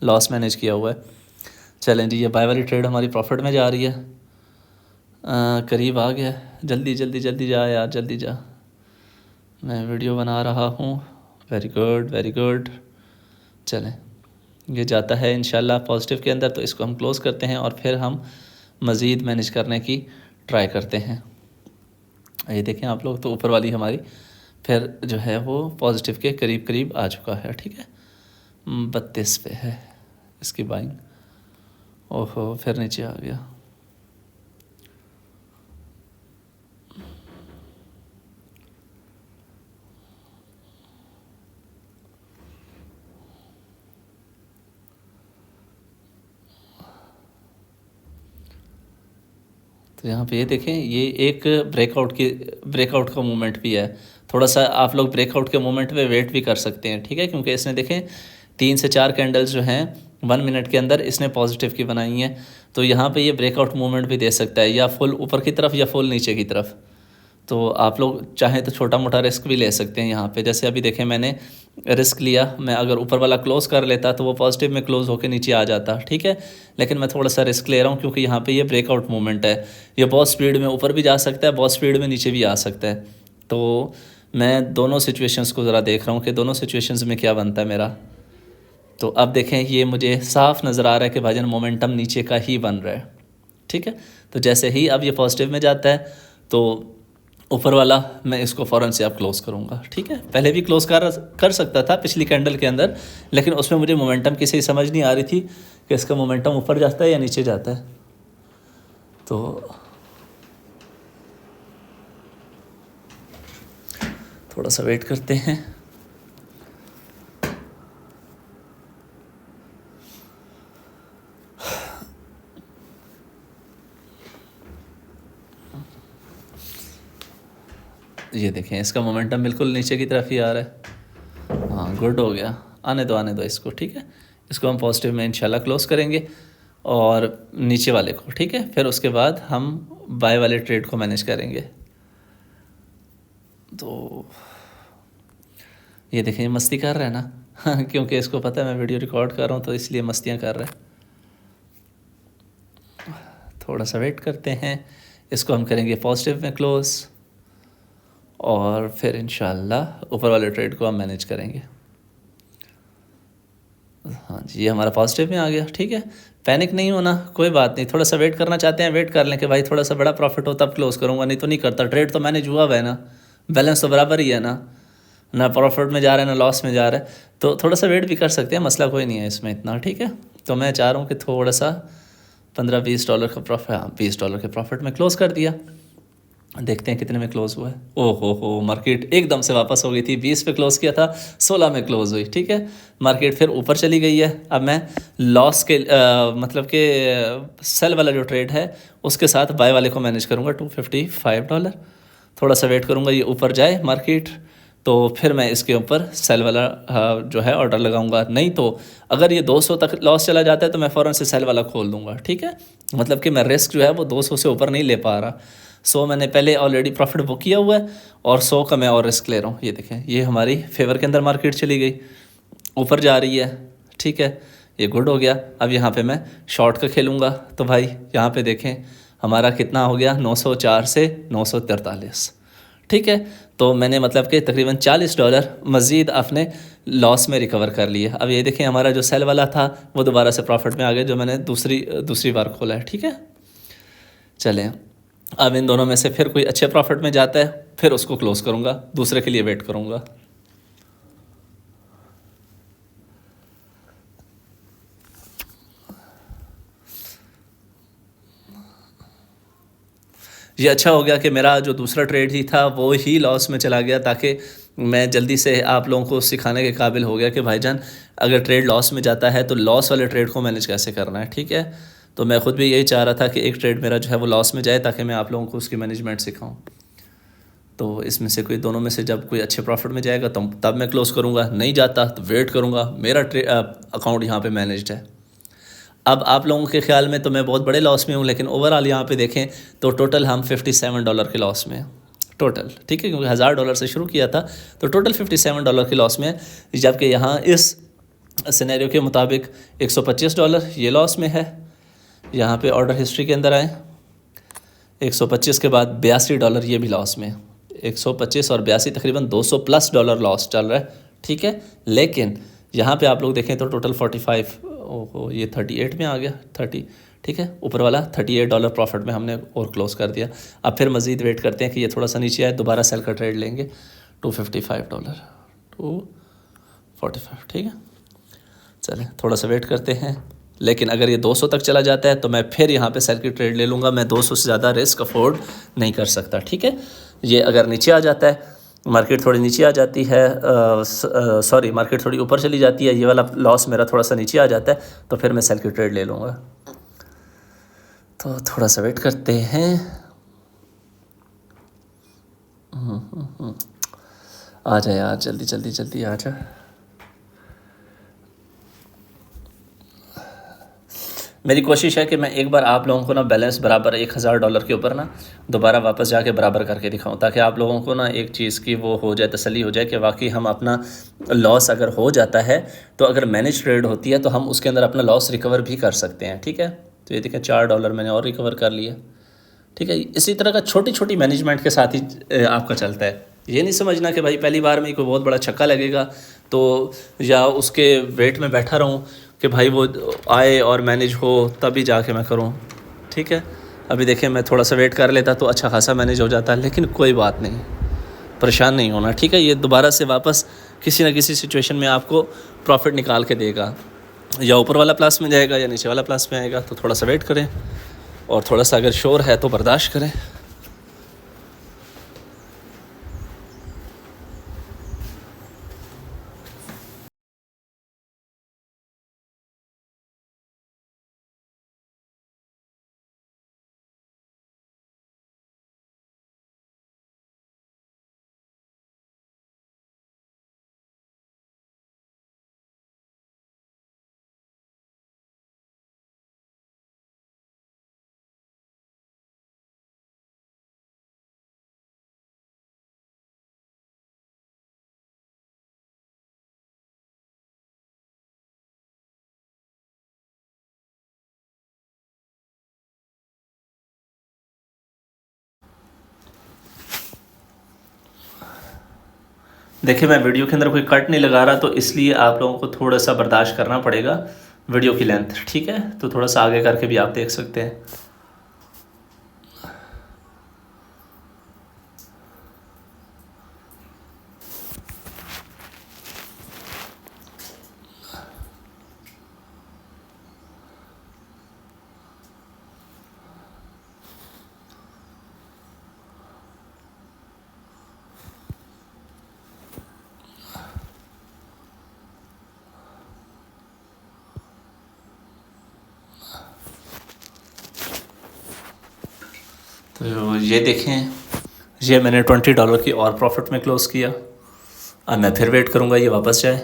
लॉस मैनेज किया हुआ है। चलें जी, ये बाय वाली ट्रेड हमारी प्रॉफिट में जा रही है, करीब आ गया, जल्दी जल्दी जल्दी जा यार, जल्दी जा, मैं वीडियो बना रहा हूँ। Very good very good. चलें, ये जाता है इंशाल्लाह पॉजिटिव के अंदर, तो इसको हम क्लोज़ करते हैं और फिर हम मज़ीद मैनेज करने की ट्राई करते हैं। ये देखें आप लोग, तो ऊपर वाली हमारी फिर जो है वो पॉजिटिव के करीब करीब आ चुका है, ठीक है। 32 पे है इसकी बाइंग, ओहो फिर नीचे आ गया। तो यहाँ पे ये देखें, ये एक ब्रेकआउट का मूवमेंट भी है। थोड़ा सा आप लोग ब्रेकआउट के मूवमेंट पे वेट भी कर सकते हैं, ठीक है, क्योंकि इसने देखें 3 से 4 कैंडल्स जो हैं 1 मिनट के अंदर इसने पॉजिटिव की बनाई हैं। तो यहाँ पे ये ब्रेकआउट मूवमेंट भी दे सकता है, या फुल ऊपर की तरफ या फुल नीचे की तरफ। तो आप लोग चाहें तो छोटा मोटा रिस्क भी ले सकते हैं यहाँ पे। जैसे अभी देखें मैंने रिस्क लिया, मैं अगर ऊपर वाला क्लोज़ कर लेता तो वो पॉजिटिव में क्लोज़ होकर नीचे आ जाता, ठीक है। लेकिन मैं थोड़ा सा रिस्क ले रहा हूँ क्योंकि यहाँ पे ये ब्रेकआउट मूवमेंट है, ये बहुत स्पीड में ऊपर भी जा सकता है, बहुत स्पीड में नीचे भी आ सकता है। तो मैं दोनों सिचुएशंस को ज़रा देख रहा हूँ कि दोनों सिचुएशंस में क्या बनता है मेरा। तो अब देखें ये मुझे साफ नज़र आ रहा है कि भाईजान मोमेंटम नीचे का ही बन रहा है, ठीक है। तो जैसे ही अब ये पॉजिटिव में जाता है तो ऊपर वाला मैं इसको फ़ौरन से अब क्लोज़ करूँगा, ठीक है। पहले भी क्लोज़ कर सकता था पिछली कैंडल के अंदर, लेकिन उसमें मुझे मोमेंटम की सही समझ नहीं आ रही थी कि इसका मोमेंटम ऊपर जाता है या नीचे जाता है। तो थोड़ा सा वेट करते हैं। ये देखें इसका मोमेंटम बिल्कुल नीचे की तरफ ही आ रहा है। हाँ गुड हो गया, आने दो इसको, ठीक है। इसको हम पॉजिटिव में इंशाल्लाह क्लोज़ करेंगे और नीचे वाले को, ठीक है। फिर उसके बाद हम बाय वाले ट्रेड को मैनेज करेंगे। तो ये देखें ये मस्ती कर रहा है ना क्योंकि इसको पता है मैं वीडियो रिकॉर्ड कर रहा हूँ तो इसलिए मस्तियाँ कर रहा है। थोड़ा सा वेट करते हैं, इसको हम करेंगे पॉजिटिव में क्लोज़ और फिर इंशाल्लाह ऊपर वाले ट्रेड को हम मैनेज करेंगे। हाँ जी ये हमारा पॉजिटिव में आ गया, ठीक है। पैनिक नहीं होना, कोई बात नहीं, थोड़ा सा वेट करना चाहते हैं वेट कर लें कि भाई थोड़ा सा बड़ा प्रॉफिट हो तब क्लोज़ करूँगा, नहीं तो नहीं करता। ट्रेड तो मैनेज हुआ है ना, बैलेंस तो बराबर ही है ना प्रॉफिट में जा रहा है ना लॉस में जा रहा है। तो थोड़ा सा वेट भी कर सकते हैं, मसला कोई नहीं है इसमें इतना, ठीक है। तो मैं चाह रहा हूँ कि थोड़ा सा $15-20 का प्रॉफिट, हाँ $20 के प्रॉफिट में क्लोज़ कर दिया। देखते हैं कितने में क्लोज़ हुआ है। हो मार्केट एकदम से वापस हो गई थी, 20 पे क्लोज़ किया था 16 में क्लोज़ हुई, ठीक है। मार्केट फिर ऊपर चली गई है। अब मैं लॉस के मतलब कि सेल वाला जो ट्रेड है उसके साथ बाय वाले को मैनेज करूँगा $255। थोड़ा सा वेट करूँगा ये ऊपर जाए मार्केट, तो फिर मैं इसके ऊपर सेल वाला जो है ऑर्डर लगाऊंगा। नहीं तो अगर ये 200 तक लॉस चला जाता है तो मैं फ़ौरन से सेल वाला खोल दूंगा, ठीक है। मतलब कि मैं रिस्क जो है वो 200 से ऊपर नहीं ले पा रहा। 100 मैंने पहले ऑलरेडी प्रॉफिट बुक किया हुआ है और 100 का मैं और रिस्क ले रहा हूँ। ये देखें ये हमारी फेवर के अंदर मार्केट चली गई, ऊपर जा रही है, ठीक है। ये गुड हो गया। अब यहाँ पे मैं शॉर्ट का खेलूँगा। तो भाई यहाँ पे देखें हमारा कितना हो गया, 904 से 943, ठीक है। तो मैंने मतलब कि तकरीबन $40 मज़ीद अपने लॉस में रिकवर कर लिए। अब ये देखें हमारा जो सेल वाला था वो दोबारा से प्रॉफिट में आ गया जो मैंने दूसरी बार खोला है, ठीक है। चलें अब इन दोनों में से फिर कोई अच्छे प्रॉफिट में जाता है फिर उसको क्लोज़ करूँगा, दूसरे के लिए वेट करूँगा। ये अच्छा हो गया कि मेरा जो दूसरा ट्रेड ही था वो ही लॉस में चला गया, ताकि मैं जल्दी से आप लोगों को सिखाने के काबिल हो गया कि भाईजान अगर ट्रेड लॉस में जाता है तो लॉस वाले ट्रेड को मैनेज कैसे करना है, ठीक है। तो मैं ख़ुद भी यही चाह रहा था कि एक ट्रेड मेरा जो है वो लॉस में जाए ताकि मैं आप लोगों को उसकी मैनेजमेंट सिखाऊं। तो इसमें से कोई दोनों में से जब कोई अच्छे प्रॉफिट में जाएगा तो तब मैं क्लोज़ करूँगा, नहीं जाता तो वेट करूँगा, मेरा अकाउंट यहाँ पे मैनेज्ड है। अब आप लोगों के ख्याल में तो मैं बहुत बड़े लॉस में हूँ, लेकिन ओवरऑल यहाँ पे देखें तो टोटल हम $57 के लॉस में टोटल, ठीक है, क्योंकि $1000 से शुरू किया था तो टोटल $57 के लॉस में है। जबकि यहाँ इस सिनेरियो के मुताबिक $125 ये लॉस में है। यहाँ पे ऑर्डर हिस्ट्री के अंदर आए, 125 के बाद $82 ये भी लॉस में, 125 और 82 तकरीबन $200+ लॉस चल रहा है, ठीक है। लेकिन यहाँ पे आप लोग देखें तो टोटल 45, ओहो ये 38 में आ गया, 30, ठीक है। ऊपर वाला $38 प्रॉफिट में हमने और क्लोज़ कर दिया। अब फिर मज़ीद वेट करते हैं कि ये थोड़ा सा नीचे आए, दोबारा सेल का ट्रेड लेंगे $255, 245, ठीक है। चलें थोड़ा सा वेट करते हैं, लेकिन अगर ये 200 तक चला जाता है तो मैं फिर यहाँ पे सेल की ट्रेड ले लूँगा। मैं 200 से ज़्यादा रिस्क अफोर्ड नहीं कर सकता, ठीक है। ये अगर नीचे आ जाता है, मार्केट थोड़ी नीचे आ जाती है, सॉरी मार्केट थोड़ी ऊपर चली जाती है, ये वाला लॉस मेरा थोड़ा सा नीचे आ जाता है तो फिर मैं सेल की ट्रेड ले लूँगा। तो थोड़ा सा वेट करते हैं। आ जा यार, जल्दी जल्दी जल्दी आ जा। मेरी कोशिश है कि मैं एक बार आप लोगों को ना बैलेंस बराबर $1000 के ऊपर ना दोबारा वापस जाके बराबर करके दिखाऊं, ताकि आप लोगों को ना एक चीज़ की वो हो जाए, तसल्ली हो जाए कि वाकई हम अपना लॉस अगर हो जाता है तो अगर मैनेज ट्रेड होती है तो हम उसके अंदर अपना लॉस रिकवर भी कर सकते हैं। ठीक है, तो ये देखिए $4 मैंने और रिकवर कर लिया। ठीक है, इसी तरह का छोटी छोटी मैनेजमेंट के साथ ही आपका चलता है। ये नहीं समझना कि भाई पहली बार में ही कोई बहुत बड़ा छक्का लगेगा तो या उसके वेट में बैठा रहूं कि भाई वो आए और मैनेज हो तभी जाके मैं करूं। ठीक है, अभी देखिए मैं थोड़ा सा वेट कर लेता तो अच्छा खासा मैनेज हो जाता, लेकिन कोई बात नहीं, परेशान नहीं होना। ठीक है, ये दोबारा से वापस किसी ना किसी सिचुएशन में आपको प्रॉफिट निकाल के देगा, या ऊपर वाला प्लस में जाएगा या नीचे वाला प्लस में आएगा। तो थोड़ा सा वेट करें और थोड़ा सा अगर श्योर है तो बर्दाश्त करें। देखिए मैं वीडियो के अंदर कोई कट नहीं लगा रहा, तो इसलिए आप लोगों को थोड़ा सा बर्दाश्त करना पड़ेगा वीडियो की लेंथ। ठीक है, तो थोड़ा सा आगे करके भी आप देख सकते हैं। तो ये देखें, ये मैंने $20 की और प्रॉफिट में क्लोज़ किया। अब मैं फिर वेट करूँगा ये वापस जाए।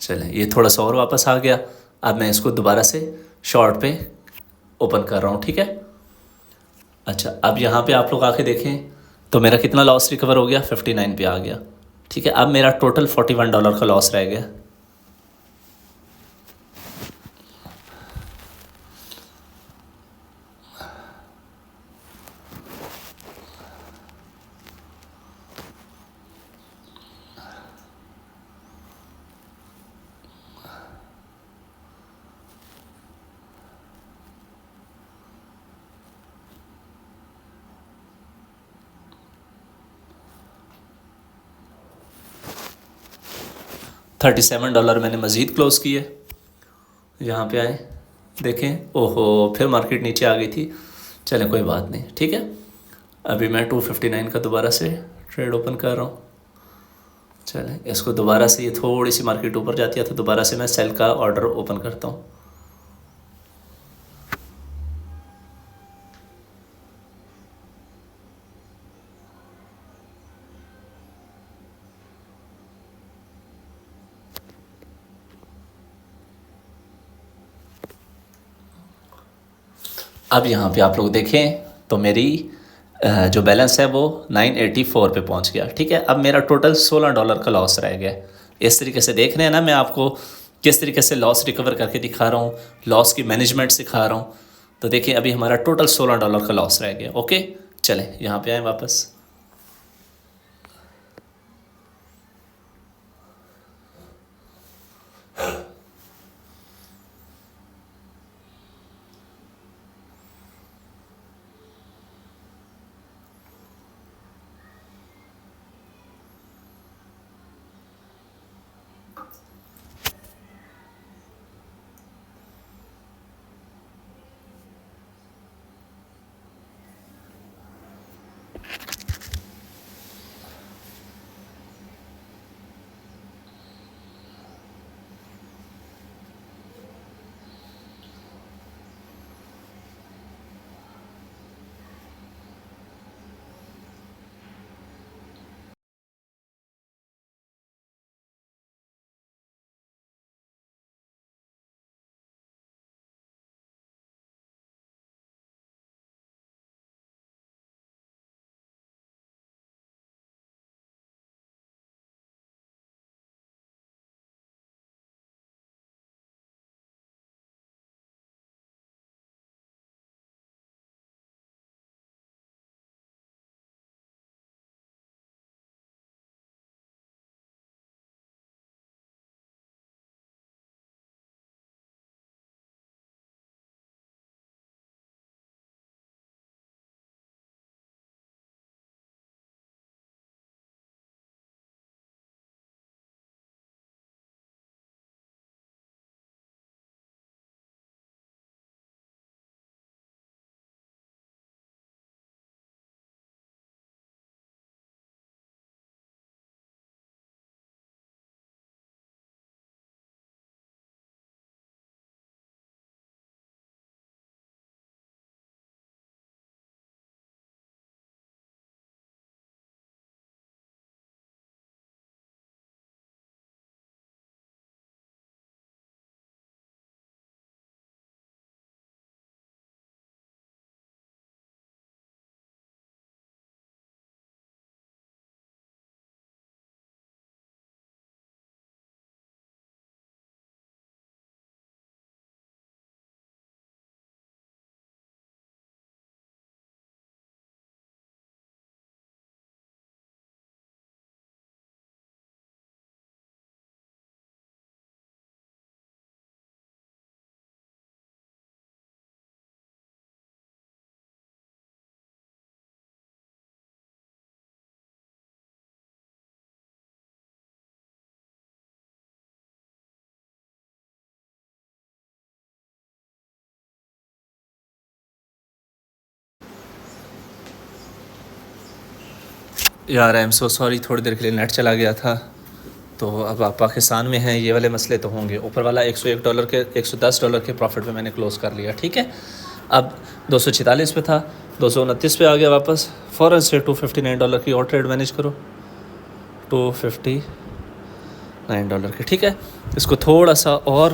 चलें, ये थोड़ा सा और वापस आ गया। अब मैं इसको दोबारा से शॉर्ट पे ओपन कर रहा हूँ। ठीक है, अच्छा अब यहाँ पे आप लोग आके देखें तो मेरा कितना लॉस रिकवर हो गया, 59 पे आ गया। ठीक है, अब मेरा टोटल $41 का लॉस रह गया। $37 मैंने मज़ीद क्लोज़ किए। यहाँ पे आए, देखें, ओहो फिर मार्केट नीचे आ गई थी। चलें कोई बात नहीं। ठीक है, अभी मैं 259 का दोबारा से ट्रेड ओपन कर रहा हूँ। चलें, इसको दोबारा से, ये थोड़ी सी मार्केट ऊपर जाती है तो दोबारा से मैं सेल का ऑर्डर ओपन करता हूँ। अब यहाँ पे आप लोग देखें तो मेरी जो बैलेंस है वो 984 पे पहुँच गया। ठीक है, अब मेरा टोटल $16 का लॉस रह गया। इस तरीके से देख रहे हैं ना, मैं आपको किस तरीके से लॉस रिकवर करके दिखा रहा हूँ, लॉस की मैनेजमेंट सिखा रहा हूँ। तो देखिए अभी हमारा टोटल $16 का लॉस रह गया। ओके, चलें यहाँ पे आए वापस। यार आई एम सो सॉरी, थोड़ी देर के लिए नेट चला गया था। तो अब आप पाकिस्तान में हैं, ये वाले मसले तो होंगे। ऊपर वाला $101 के $110 के प्रॉफिट पे मैंने क्लोज़ कर लिया, ठीक है। अब 246 पे था, 229 पे आ गया वापस। फ़ौरन से $259 की और ट्रेड मैनेज करो, $259 की, ठीक है। इसको थोड़ा सा और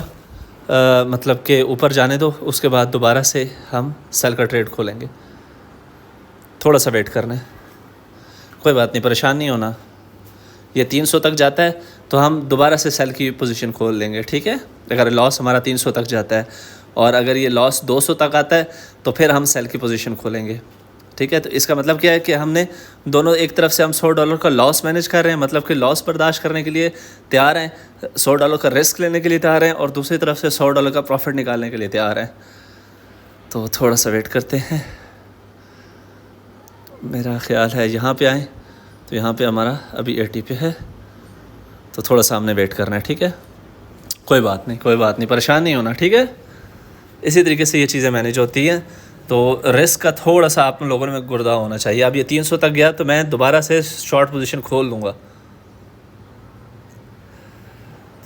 मतलब के ऊपर जाने दो, उसके बाद दोबारा से हम सेल का ट्रेड खोलेंगे। थोड़ा सा वेट करना है, कोई बात नहीं, परेशान नहीं होना। ये 300 तक जाता है तो हम दोबारा से सेल की पोजीशन खोल लेंगे, ठीक है। अगर लॉस हमारा 300 तक जाता है और अगर ये लॉस 200 तक आता है तो फिर हम सेल की पोजीशन खोलेंगे, ठीक है। तो इसका मतलब क्या है कि हमने दोनों, एक तरफ से हम $100 का लॉस मैनेज कर रहे हैं, मतलब कि लॉस बर्दाश्त करने के लिए तैयार हैं, $100 का रिस्क लेने के लिए तैयार हैं, और दूसरी तरफ से $100 का प्रॉफिट निकालने के लिए तैयार हैं। तो थोड़ा सा वेट करते हैं। मेरा ख़्याल है यहाँ पे आएँ तो यहाँ पे हमारा अभी 80 पे है, तो थोड़ा सा हमने वेट करना है, ठीक है। कोई बात नहीं, कोई बात नहीं, परेशान नहीं होना, ठीक है। इसी तरीके से ये चीज़ें मैनेज होती हैं। तो रिस्क का थोड़ा सा आप लोगों में गुर्दा होना चाहिए। अब ये 300 तक गया तो मैं दोबारा से शॉर्ट पोजीशन खोल लूँगा।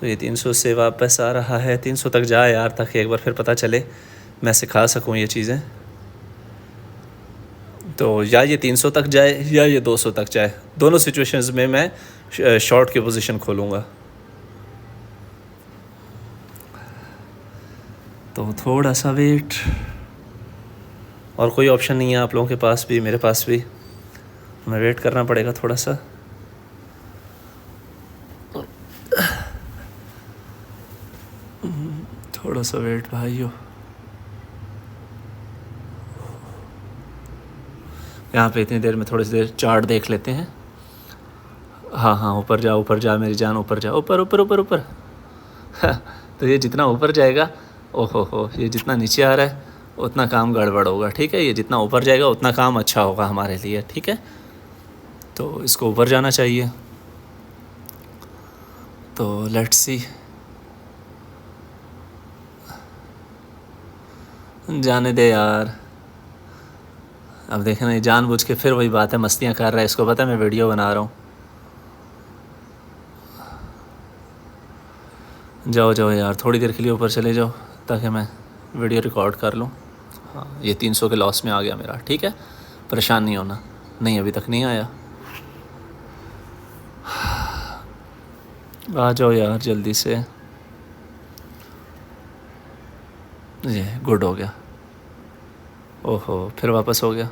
तो ये 300 से वापस आ रहा है, 300 तक जाए यार, ताकि एक बार फिर पता चले, मैं सिखा सकूँ ये चीज़ें। तो या ये 300 तक जाए या ये 200 तक जाए, दोनों सिचुएशंस में मैं शॉर्ट की पोजीशन खोलूँगा। तो थोड़ा सा वेट, और कोई ऑप्शन नहीं है आप लोगों के पास भी, मेरे पास भी, हमें वेट करना पड़ेगा थोड़ा सा। थोड़ा सा वेट भाइयों। यहाँ पे इतनी देर में थोड़ी सी देर चार्ट देख लेते हैं। हाँ हाँ, ऊपर जा, ऊपर जा मेरी जान, ऊपर जा, ऊपर ऊपर ऊपर ऊपर। तो ये जितना ऊपर जाएगा, ओहो हो, ये जितना नीचे आ रहा है उतना काम गड़बड़ होगा, ठीक है। ये जितना ऊपर जाएगा उतना काम अच्छा होगा हमारे लिए, ठीक है। तो इसको ऊपर जाना चाहिए। तो लेट्स सी, जाने दे यार। अब देखें ना, जानबूझ के फिर वही बात है, मस्तियाँ कर रहा है, इसको पता है मैं वीडियो बना रहा हूँ। जाओ जाओ यार, थोड़ी देर के लिए ऊपर चले जाओ ताकि मैं वीडियो रिकॉर्ड कर लूँ। हाँ, ये 300 के लॉस में आ गया मेरा, ठीक है, परेशान नहीं होना। नहीं, अभी तक नहीं आया। आ जाओ यार जल्दी से। ये गुड हो गया। ओहो, फिर वापस हो गया।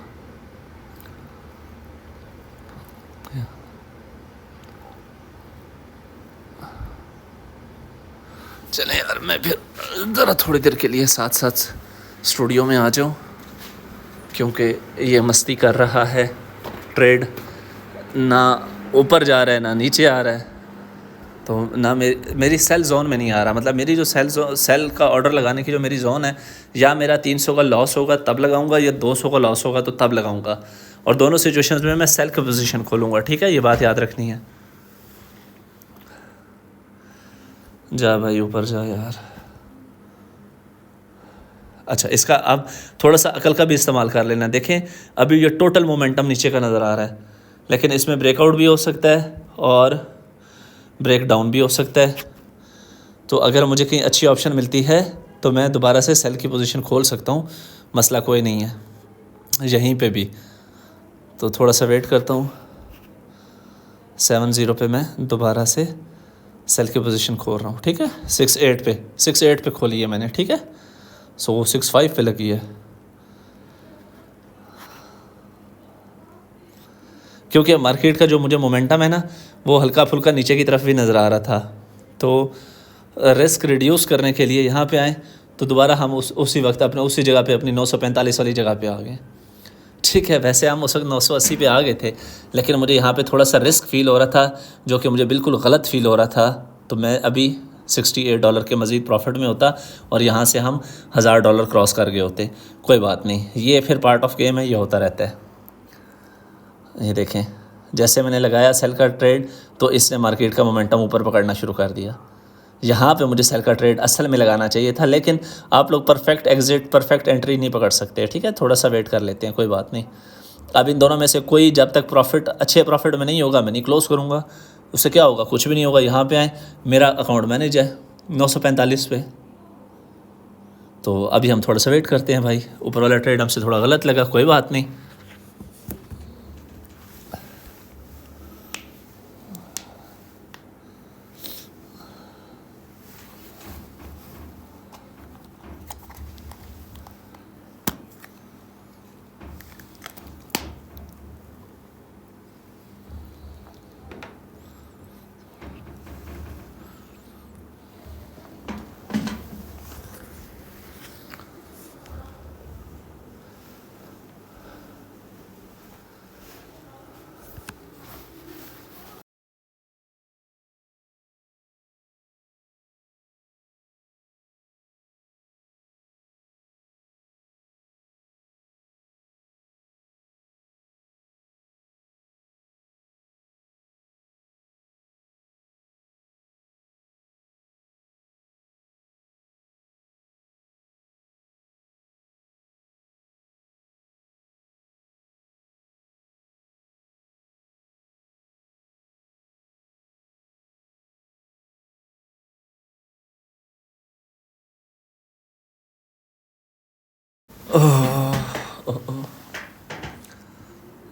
चले यार, मैं फिर ज़रा थोड़ी देर के लिए साथ साथ स्टूडियो में आ जाऊँ, क्योंकि ये मस्ती कर रहा है। ट्रेड ना ऊपर जा रहा है ना नीचे आ रहा है, तो ना मेरी सेल जोन में नहीं आ रहा। मतलब मेरी जो सेल का ऑर्डर लगाने की जो मेरी जोन है, या मेरा 300 का लॉस होगा तब लगाऊंगा, या 200 का लॉस होगा तो तब लगाऊंगा। और दोनों सिचुएशंस में मैं सेल की पोजीशन खोलूँगा, ठीक है। ये बात याद रखनी है। जा भाई ऊपर जा यार। अच्छा, इसका अब थोड़ा सा अकल का भी इस्तेमाल कर लेना। देखें, अभी ये टोटल मोमेंटम नीचे का नज़र आ रहा है, लेकिन इसमें ब्रेकआउट भी हो सकता है और ब्रेक डाउन भी हो सकता है। तो अगर मुझे कहीं अच्छी ऑप्शन मिलती है तो मैं दोबारा से सेल की पोजीशन खोल सकता हूँ, मसला कोई नहीं है यहीं पे भी। तो थोड़ा सा वेट करता हूँ। 70 पे मैं दोबारा से सेल की पोजीशन खोल रहा हूँ, ठीक है। 68 पे खोली है मैंने, ठीक है। सो 65 पे लगी है, क्योंकि मार्केट का जो मुझे मोमेंटम है ना, वो हल्का फुल्का नीचे की तरफ भी नज़र आ रहा था। तो रिस्क रिड्यूस करने के लिए यहाँ पे आए तो दोबारा हम उसी वक्त उसी जगह पे अपनी 945 वाली जगह पे आ गए, ठीक है। वैसे हम उस वक्त 980 पे आ गए थे, लेकिन मुझे यहाँ पे थोड़ा सा रिस्क फ़ील हो रहा था, जो कि मुझे बिल्कुल गलत फ़ील हो रहा था। तो मैं अभी $68 के मज़ीद प्रॉफिट में होता और यहाँ से हम $1000 क्रॉस कर गए होते। कोई बात नहीं, ये फिर पार्ट ऑफ गेम है, ये होता रहता है। ये देखें, जैसे मैंने लगाया सेल का ट्रेड तो इसने मार्केट का मोमेंटम ऊपर पकड़ना शुरू कर दिया। यहाँ पे मुझे सेल का ट्रेड असल में लगाना चाहिए था, लेकिन आप लोग परफेक्ट एग्जिट परफेक्ट एंट्री नहीं पकड़ सकते, ठीक है। थोड़ा सा वेट कर लेते हैं, कोई बात नहीं। अब इन दोनों में से कोई जब तक प्रॉफिट अच्छे प्रॉफिट में नहीं होगा मैं नहीं क्लोज़ करूँगा। उससे क्या होगा, कुछ भी नहीं होगा। यहाँ पे आए, मेरा अकाउंट मैनेज है 945 पे। तो अभी हम थोड़ा सा वेट करते हैं भाई। ऊपर वाला ट्रेड हमसे थोड़ा गलत लगा, कोई बात नहीं।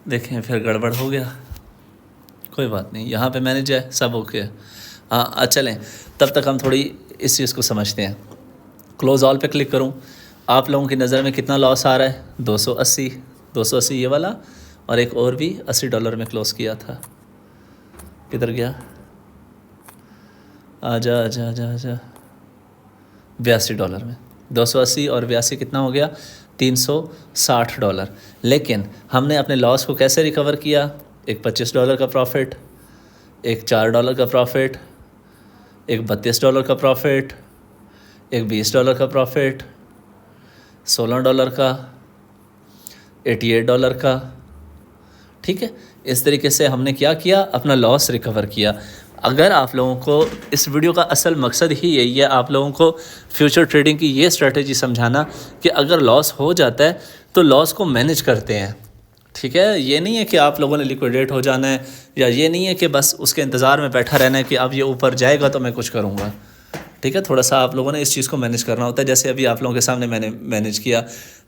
देखें फिर गड़बड़ हो गया, कोई बात नहीं, यहाँ पे मैनेज है, सब ओके है। हाँ चलें, तब तक हम थोड़ी इस चीज़ को समझते हैं। क्लोज़ ऑल पे क्लिक करूँ, आप लोगों की नज़र में कितना लॉस आ रहा है? 280 ये वाला, और एक और भी $80 में क्लोज़ किया था। किधर गया? आजा आजा आजा आजा, $82 में। 280 और 82 कितना हो गया? $360। लेकिन हमने अपने लॉस को कैसे रिकवर किया? एक $25 का प्रॉफिट, एक $4 का प्रॉफिट, एक $32 का प्रॉफिट, एक $20 का प्रॉफिट, $16 का, $88 का। ठीक है, इस तरीके से हमने क्या किया, अपना लॉस रिकवर किया। अगर आप लोगों को इस वीडियो का असल मकसद ही यही है, आप लोगों को फ्यूचर ट्रेडिंग की ये स्ट्रेटजी समझाना कि अगर लॉस हो जाता है तो लॉस को मैनेज करते हैं। ठीक है, ये नहीं है कि आप लोगों ने लिक्विडेट हो जाना है, या ये नहीं है कि बस उसके इंतज़ार में बैठा रहना है कि अब ये ऊपर जाएगा तो मैं कुछ करूँगा। ठीक है, थोड़ा सा आप लोगों ने इस चीज़ को मैनेज करना होता है। जैसे अभी आप लोगों के सामने मैंने मैनेज किया,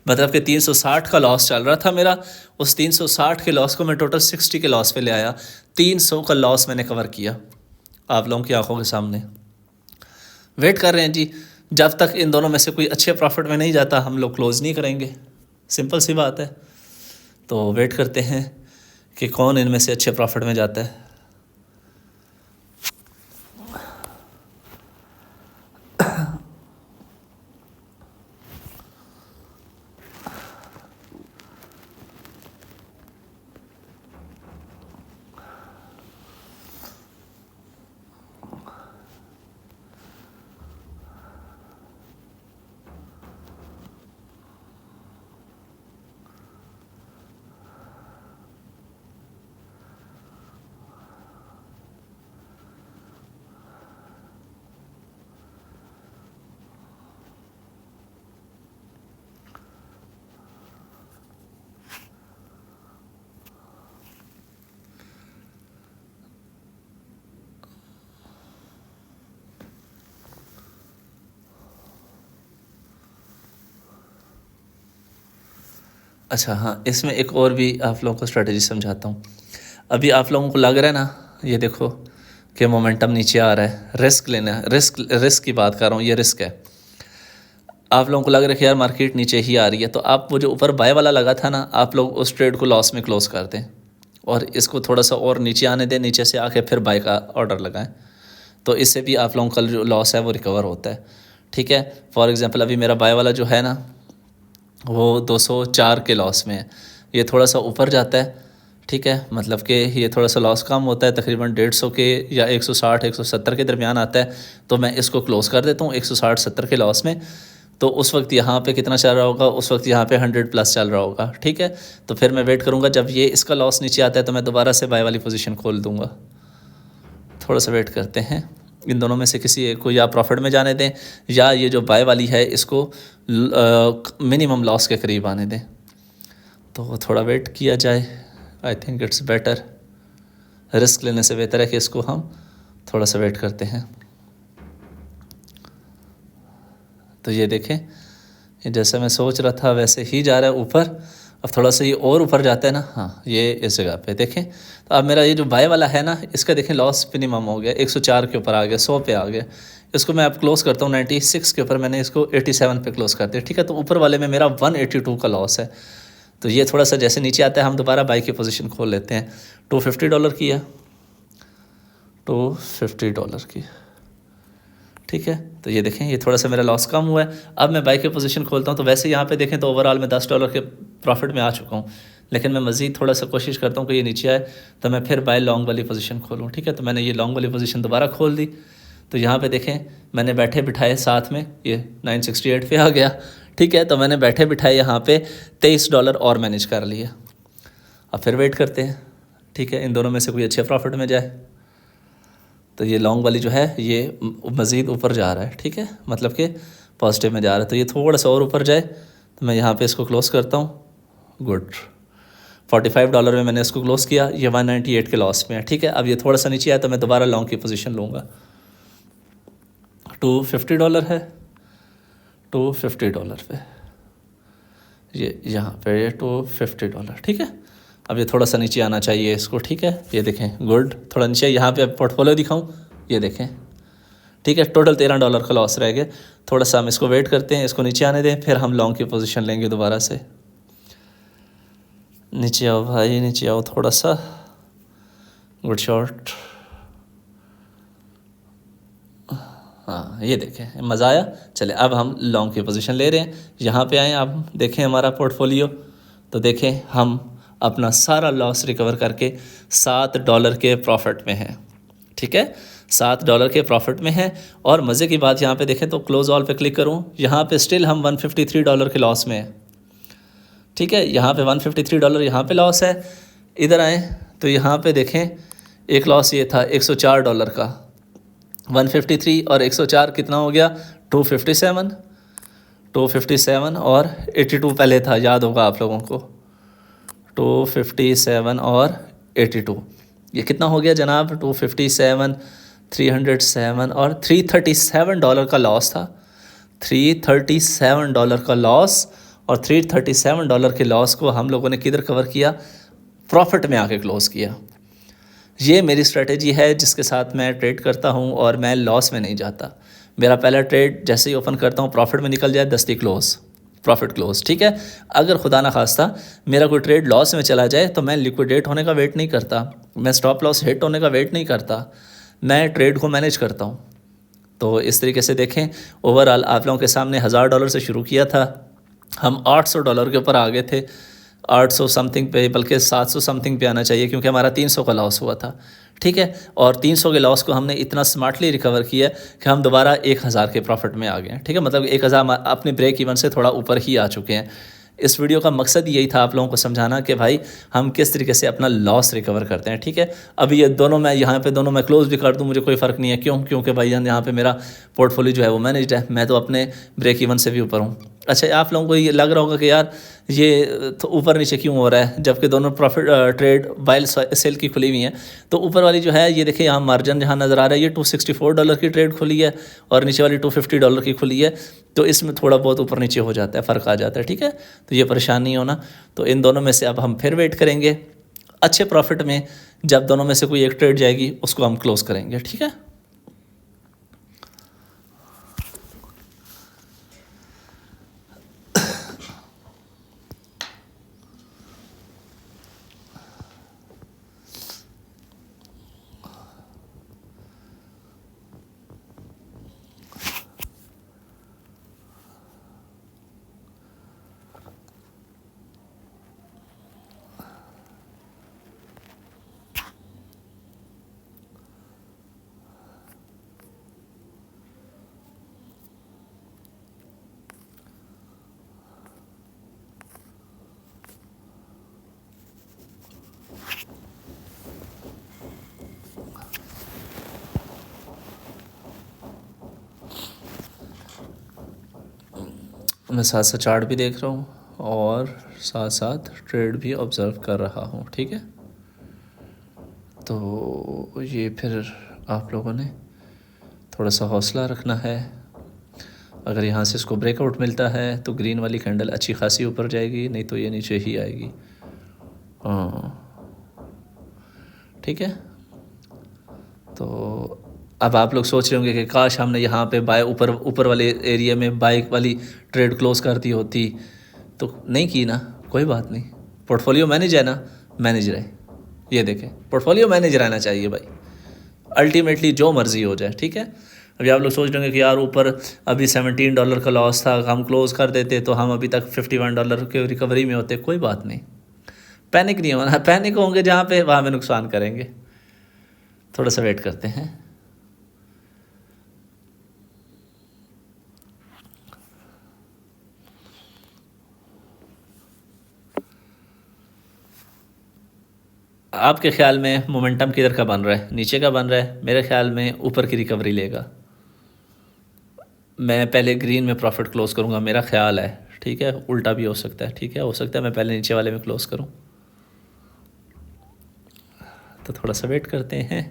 मतलब कि 360 का लॉस चल रहा था मेरा, उस 360 के लॉस को मैं टोटल 60 के लॉस पे ले आया। 300 का लॉस मैंने कवर किया आप लोगों की आंखों के सामने। वेट कर रहे हैं जी, जब तक इन दोनों में से कोई अच्छे प्रॉफिट में नहीं जाता हम लोग क्लोज़ नहीं करेंगे। सिंपल सी बात है। तो वेट करते हैं कि कौन इनमें से अच्छे प्रॉफिट में जाता है। अच्छा हाँ, इसमें एक और भी आप लोगों को स्ट्रेटजी समझाता हूँ। अभी आप लोगों को लग रहा है ना, ये देखो कि मोमेंटम नीचे आ रहा है, रिस्क लेना है, रिस्क की बात कर रहा हूँ, ये रिस्क है। आप लोगों को लग रहा है कि यार मार्केट नीचे ही आ रही है, तो आप वो जो ऊपर बाय वाला लगा था ना, आप लोग उस ट्रेड को लॉस में क्लोज़ कर दें और इसको थोड़ा सा और नीचे आने दें, नीचे से आके फिर बाय का ऑर्डर लगाएं। तो इससे भी आप लोगों का जो लॉस है वो रिकवर होता है। ठीक है, फॉर एग्ज़ाम्पल अभी मेरा बाय वाला जो है ना वो 204 के लॉस में है, ये थोड़ा सा ऊपर जाता है। ठीक है, मतलब कि ये थोड़ा सा लॉस कम होता है, तकरीबन 150 के या 160 170 के दरमियान आता है, तो मैं इसको क्लोज़ कर देता हूँ 160 70 के लॉस में। तो उस वक्त यहाँ पे कितना चल रहा होगा, उस वक्त यहाँ पे 100 प्लस चल रहा होगा। ठीक है, तो फिर मैं वेट करूँगा, जब ये इसका लॉस नीचे आता है तो मैं दोबारा से बाय वाली पोजीशन खोल दूँगा। थोड़ा सा वेट करते हैं, इन दोनों में से किसी एक को या प्रॉफिट में जाने दें, या ये जो बाय वाली है इसको मिनिमम लॉस के करीब आने दें। तो थोड़ा वेट किया जाए, I think it's better. Risk लेने से बेहतर है कि इसको हम थोड़ा सा वेट करते हैं। तो ये देखें, ये जैसे मैं सोच रहा था वैसे ही जा रहा है ऊपर। अब थोड़ा सा ये और ऊपर जाता है ना, हाँ ये इस जगह पे देखें। तो अब मेरा ये जो बाय वाला है ना, इसका देखें लॉस मिनिमम हो गया, 104 के ऊपर आ गया, 100 पे आ गया। इसको मैं अब क्लोज़ करता हूँ 96 के ऊपर, मैंने इसको 87 पे क्लोज़ कर दिया, ठीक है। तो ऊपर वाले में मेरा 182 का लॉस है। तो ये थोड़ा सा जैसे नीचे आता है हम दोबारा बाई की पोजीशन खोल लेते हैं। $250 की है, $250 की, ठीक है। तो ये देखें, ये थोड़ा सा मेरा लॉस कम हुआ है। अब मैं बाई की पोजीशन खोलता हूँ, तो वैसे यहाँ पे देखें तो ओवरऑल मैं $10 के प्रॉफिट में आ चुका हूँ। लेकिन मैं मज़ीद थोड़ा सा कोशिश करता हूँ कि ये नीचे आए, तो मैं फिर बाय लॉन्ग वाली पोजीशन खोलूँ, ठीक है। तो मैंने ये लॉन्ग वाली पोजीशन दोबारा खोल दी। तो यहाँ पे देखें मैंने बैठे बिठाए साथ में ये 968 पे आ गया, ठीक है। तो मैंने बैठे बिठाए यहाँ पे $23 और मैनेज कर लिया। अब फिर वेट करते हैं, ठीक है, इन दोनों में से कोई अच्छे प्रॉफिट में जाए। तो ये लॉन्ग वाली जो है ये मज़ीद ऊपर जा रहा है, ठीक है, मतलब कि पॉजिटिव में जा रहा है। तो ये थोड़ा सा और ऊपर जाए, तो मैं यहाँ पे इसको क्लोज़ करता हूँ। गुड, $45 में मैंने इसको क्लोज़ किया, ये 198 के लॉस में है, ठीक है। अब ये थोड़ा सा नीचे आया तो मैं दोबारा लॉन्ग की पोजीशन लूँगा। $250 है, $250 पे ये यहाँ पे $250, ठीक है। अब ये थोड़ा सा नीचे आना चाहिए इसको, ठीक है। ये देखें, गुड, थोड़ा नीचे। यहाँ पे पोर्टफोलियो दिखाऊं, ये देखें, ठीक है। टोटल $13 का लॉस रह गया। थोड़ा सा हम इसको वेट करते हैं, इसको नीचे आने दें, फिर हम लॉन्ग की पोजीशन लेंगे दोबारा से। नीचे आओ भाई, नीचे आओ थोड़ा सा। गुड शॉट, हाँ ये देखें, मज़ा आया। चले अब हम लॉन्ग की पोजीशन ले रहे हैं। यहाँ पे आएँ, आप देखें हमारा पोर्टफोलियो, तो देखें हम अपना सारा लॉस रिकवर करके $7 के प्रॉफिट में है, ठीक है। $7 के प्रॉफिट में है। और मज़े की बात यहाँ पे देखें तो क्लोज ऑल पे क्लिक करूँ, यहाँ पे स्टिल हम $153 के लॉस में है, ठीक है। यहाँ पे $153 यहाँ पे लॉस है। इधर आएँ तो यहाँ पे देखें एक लॉस ये था $104 का, 153 और 104 कितना हो गया, 257 और 82 पहले था, याद होगा आप लोगों को, 257 और 82, ये कितना हो गया जनाब, 257, 307 और $337 का लॉस था, $337 का लॉस। और $337 के लॉस को हम लोगों ने किधर कवर किया, प्रॉफिट में आके क्लोज़ किया। ये मेरी स्ट्रेटेजी है जिसके साथ मैं ट्रेड करता हूँ और मैं लॉस में नहीं जाता। मेरा पहला ट्रेड जैसे ही ओपन करता हूँ प्रॉफिट में निकल जाए, दस्ती क्लोज़, प्रॉफिट क्लोज, ठीक है। अगर खुदा ना खास्ता मेरा कोई ट्रेड लॉस में चला जाए तो मैं लिक्विडेट होने का वेट नहीं करता, मैं स्टॉप लॉस हिट होने का वेट नहीं करता, मैं ट्रेड को मैनेज करता हूँ। तो इस तरीके से देखें, ओवरऑल आप लोगों के सामने $1000 से शुरू किया था, हम $800 के ऊपर आ गए थे, 800 समथिंग पे, बल्कि 700 समथिंग पे आना चाहिए, क्योंकि हमारा 300 का लॉस हुआ था, ठीक है। और 300 के लॉस को हमने इतना स्मार्टली रिकवर किया कि हम दोबारा 1000 के प्रॉफिट में आ गए हैं, ठीक है। मतलब 1000 अपने ब्रेक इवन से थोड़ा ऊपर ही आ चुके हैं। इस वीडियो का मकसद यही था आप लोगों को समझाना कि भाई हम किस तरीके से अपना लॉस रिकवर करते हैं, ठीक है। अभी ये दोनों मैं यहाँ पे दोनों मैं क्लोज भी कर दूँ, मुझे कोई फ़र्क नहीं है, क्यों, क्योंकि भाई यहाँ पे मेरा पोर्टफोलियो जो है वो मैनेज्ड है, मैं तो अपने ब्रेक इवन से भी ऊपर हूँ। अच्छा, आप लोगों को ये लग रहा होगा कि यार ये तो ऊपर नीचे क्यों हो रहा है, जबकि दोनों प्रॉफिट ट्रेड बाय सेल की खुली हुई हैं। तो ऊपर वाली जो है ये देखिए, यहाँ मार्जिन जहाँ नज़र आ रहा है ये $264 की ट्रेड खुली है और नीचे वाली $250 की खुली है। तो इसमें थोड़ा बहुत ऊपर नीचे हो जाता है, फ़र्क आ जाता है, ठीक है। तो ये परेशान नहीं होना। तो इन दोनों में से अब हम फिर वेट करेंगे अच्छे प्रॉफिट में, जब दोनों में से कोई एक ट्रेड जाएगी उसको हम क्लोज़ करेंगे, ठीक है। मैं साथ साथ चार्ट भी देख रहा हूँ और साथ साथ ट्रेड भी ऑब्ज़र्व कर रहा हूँ, ठीक है। तो ये फिर आप लोगों ने थोड़ा सा हौसला रखना है। अगर यहाँ से इसको ब्रेकआउट मिलता है तो ग्रीन वाली कैंडल अच्छी खासी ऊपर जाएगी, नहीं तो ये नीचे ही आएगी। ठीक है। तो अब आप लोग सोच रहे होंगे कि काश हमने यहाँ पे बाय ऊपर वाले एरिया में बाइक वाली ट्रेड क्लोज कर दी होती, तो नहीं की ना, कोई बात नहीं। पोर्टफोलियो मैनेज है ना, मैनेज रहे। ये देखें, पोर्टफोलियो मैनेज रहना चाहिए भाई, अल्टीमेटली जो मर्ज़ी हो जाए, ठीक है। अभी आप लोग सोच रहे होंगे कि यार ऊपर अभी $17 का लॉस था, हम क्लोज़ कर देते तो हम अभी तक $51 के रिकवरी में होते। कोई बात नहीं, पैनिक नहीं होना। पैनिक होंगे जहाँ पे, वहाँ पे नुकसान करेंगे। थोड़ा सा वेट करते हैं। आपके ख्याल में मोमेंटम किधर का बन रहा है, नीचे का बन रहा है? मेरे ख्याल में ऊपर की रिकवरी लेगा। मैं पहले ग्रीन में प्रॉफिट क्लोज करूँगा, मेरा ख्याल है, ठीक है। उल्टा भी हो सकता है, ठीक है, हो सकता है मैं पहले नीचे वाले में क्लोज करूँ। तो थोड़ा सा वेट करते हैं।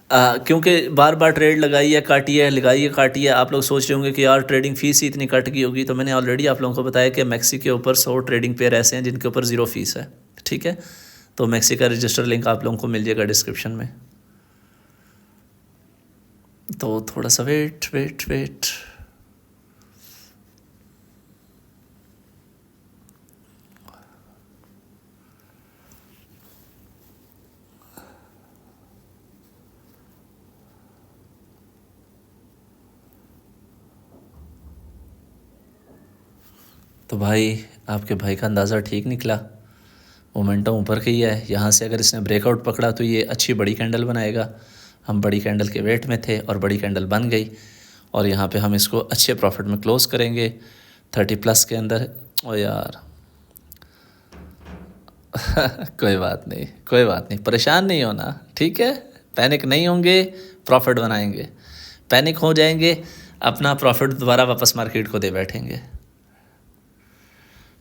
क्योंकि बार बार ट्रेड लगाई है काटी है, लगाई है काटी है। आप लोग सोच रहे होंगे कि यार ट्रेडिंग फ़ीस ही इतनी कट गई होगी। तो मैंने ऑलरेडी आप लोगों को बताया कि मैक्सी के ऊपर 100 ट्रेडिंग पेयर ऐसे हैं जिनके ऊपर ज़ीरो फ़ीस है, ठीक है। तो मैक्सी का रजिस्टर लिंक आप लोगों को मिल जाएगा डिस्क्रिप्शन में। तो थोड़ा सा वेट। तो भाई आपके भाई का अंदाज़ा ठीक निकला, मोमेंटम ऊपर का ही है। यहाँ से अगर इसने ब्रेकआउट पकड़ा तो ये अच्छी बड़ी कैंडल बनाएगा। हम बड़ी कैंडल के वेट में थे और बड़ी कैंडल बन गई, और यहाँ पे हम इसको अच्छे प्रॉफिट में क्लोज़ करेंगे 30+ के अंदर। ओ यार कोई बात नहीं, परेशान नहीं होना, ठीक है। पैनिक नहीं होंगे, प्रॉफिट बनाएंगे। पैनिक हो जाएंगे, अपना प्रॉफिट दोबारा वापस मार्केट को दे बैठेंगे,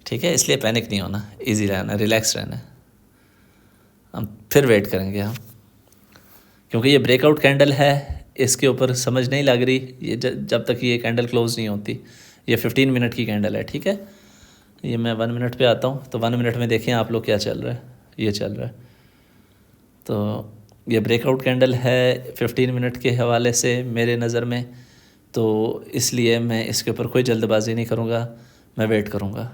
ठीक है। इसलिए पैनिक नहीं होना, इजी रहना, रिलैक्स रहना। हम फिर वेट करेंगे हम, क्योंकि ये ब्रेकआउट कैंडल है, इसके ऊपर समझ नहीं लग रही ये जब तक ये कैंडल क्लोज नहीं होती। ये 15 मिनट की कैंडल है, ठीक है। ये मैं 1 मिनट पे आता हूँ, तो 1 मिनट में देखें आप लोग क्या चल रहा है। ये चल रहा है, तो ये ब्रेकआउट कैंडल है 15 मिनट के हवाले से मेरे नज़र में। तो इसलिए मैं इसके ऊपर कोई जल्दबाजी नहीं करूँगा, मैं वेट करूँगा।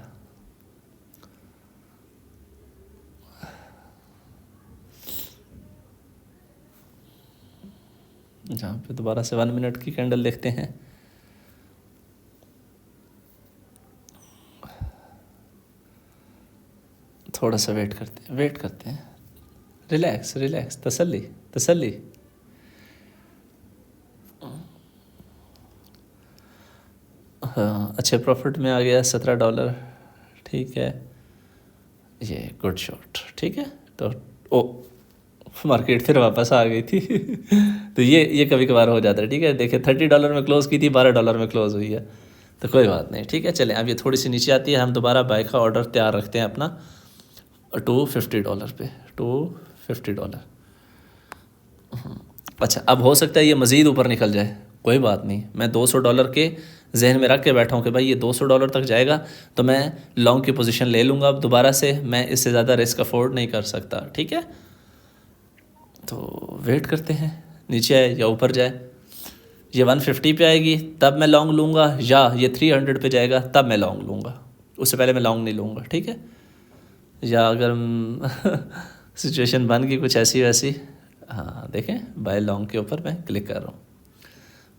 जहाँ पे दोबारा से 1 मिनट की कैंडल देखते हैं। थोड़ा सा वेट करते हैं। रिलैक्स, तसल्ली। हाँ, अच्छे प्रॉफिट में आ गया $17, ठीक है। ये गुड शॉट, ठीक है। तो मार्केट फिर वापस आ गई थी तो ये कभी कभार हो जाता है, ठीक है। देखिए $30 में क्लोज़ की थी, $12 में क्लोज़ हुई है, तो कोई बात नहीं, ठीक है। चलें, अब ये थोड़ी सी नीचे आती है, हम दोबारा बाय का ऑर्डर तैयार रखते हैं अपना $250 पे, $250। अच्छा, अब हो सकता है ये मज़ीद ऊपर निकल जाए, कोई बात नहीं। मैं $200 के जहन में रख के बैठा हूँ कि भाई ये $200 तक जाएगा तो मैं लॉन्ग की पोजीशन ले लूँगा। अब दोबारा से मैं इससे ज़्यादा रिस्क अफोर्ड नहीं कर सकता, ठीक है। तो वेट करते हैं, नीचे आए या ऊपर जाए। ये 150 पे आएगी तब मैं लॉन्ग लूँगा, या ये 300 पे जाएगा तब मैं लॉन्ग लूँगा, उससे पहले मैं लॉन्ग नहीं लूँगा, ठीक है। या अगर सिचुएशन बन गई कुछ ऐसी वैसी, हाँ देखें, बाय लॉन्ग के ऊपर मैं क्लिक कर रहा हूँ।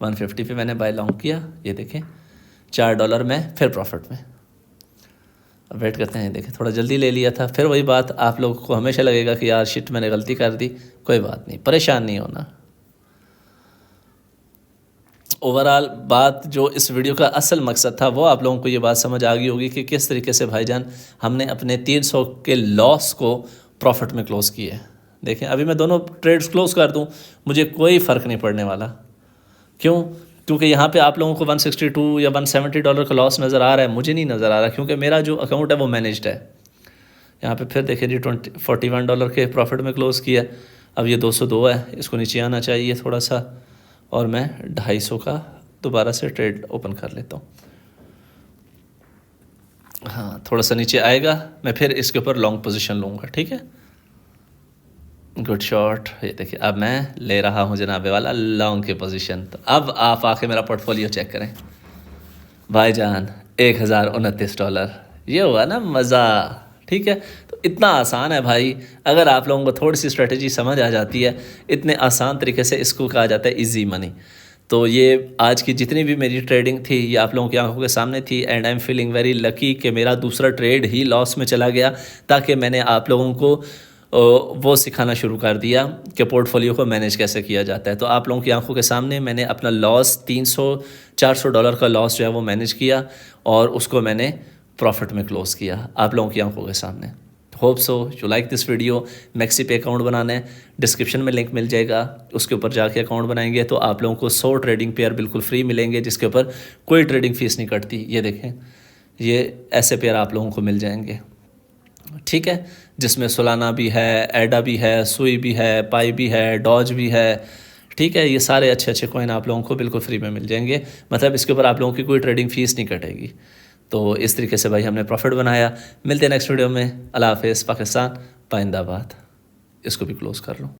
150 पे मैंने बाय लॉन्ग किया, ये देखें $4 में फिर प्रॉफिट में। अब वेट करते हैं, देखें थोड़ा जल्दी ले लिया था। फिर वही बात, आप लोगों को हमेशा लगेगा कि यार शिट मैंने गलती कर दी। कोई बात नहीं, परेशान नहीं होना। ओवरऑल बात जो इस वीडियो का असल मकसद था वो आप लोगों को ये बात समझ आ गई होगी कि किस तरीके से भाईजान हमने अपने 300 के लॉस को प्रॉफिट में क्लोज़ किए। देखें अभी मैं दोनों ट्रेड्स क्लोज़ कर दूं मुझे कोई फ़र्क नहीं पड़ने वाला। क्यों? क्योंकि यहाँ पे आप लोगों को 162 या 170 डॉलर का लॉस नज़र आ रहा है, मुझे नहीं नज़र आ रहा, क्योंकि मेरा जो अकाउंट है वो मैनेज्ड है। यहाँ पे फिर देखिए जी 41 डॉलर के प्रॉफिट में क्लोज़ किया। अब ये 202 है, इसको नीचे आना चाहिए थोड़ा सा, और मैं 250 का दोबारा से ट्रेड ओपन कर लेता हूँ। हाँ थोड़ा सा नीचे आएगा, मैं फिर इसके ऊपर लॉन्ग पोजीशन लूँगा। ठीक है, गुड शॉट। ये देखिए अब मैं ले रहा हूँ जनाब वाला लॉन्ग की पोजीशन। तो अब आप आके मेरा पोर्टफोलियो चेक करें भाईजान, 1029 डॉलर। ये हुआ ना मज़ा। ठीक है, तो इतना आसान है भाई, अगर आप लोगों को थोड़ी सी स्ट्रेटजी समझ आ जाती है, इतने आसान तरीके से इसको कहा जाता है इजी मनी। तो ये आज की जितनी भी मेरी ट्रेडिंग थी ये आप लोगों की आंखों के सामने थी, and I am feeling very lucky कि मेरा दूसरा ट्रेड ही लॉस में चला गया, ताकि मैंने आप लोगों को वो सिखाना शुरू कर दिया कि पोर्टफोलियो को मैनेज कैसे किया जाता है। तो आप लोगों की आंखों के सामने मैंने अपना लॉस 300-400 डॉलर का लॉस जो है वो मैनेज किया, और उसको मैंने प्रॉफिट में क्लोज़ किया आप लोगों की आंखों के सामने। Hope so you like this video. Maxi पे अकाउंट बनाना है, डिस्क्रिप्शन में लिंक मिल जाएगा, उसके ऊपर जाके अकाउंट बनाएंगे तो आप लोगों को 100 ट्रेडिंग पेयर बिल्कुल फ्री मिलेंगे, जिसके ऊपर कोई ट्रेडिंग फ़ीस नहीं कटती। ये देखें, ये ऐसे पेयर आप लोगों को मिल जाएंगे। ठीक है, जिसमें सोलाना भी है, एडा भी है, सुई भी है, पाई भी है, डॉज भी है। ठीक है, ये सारे अच्छे अच्छे कॉइन आप लोगों को बिल्कुल फ्री में मिल जाएंगे, मतलब इसके ऊपर आप लोगों की कोई ट्रेडिंग फ़ीस नहीं कटेगी। तो इस तरीके से भाई हमने प्रॉफिट बनाया। मिलते हैं नेक्स्ट वीडियो में। अल्लाह हाफ़िज़। पाकिस्तान पाइंदाबाद। इसको भी क्लोज़ कर लो।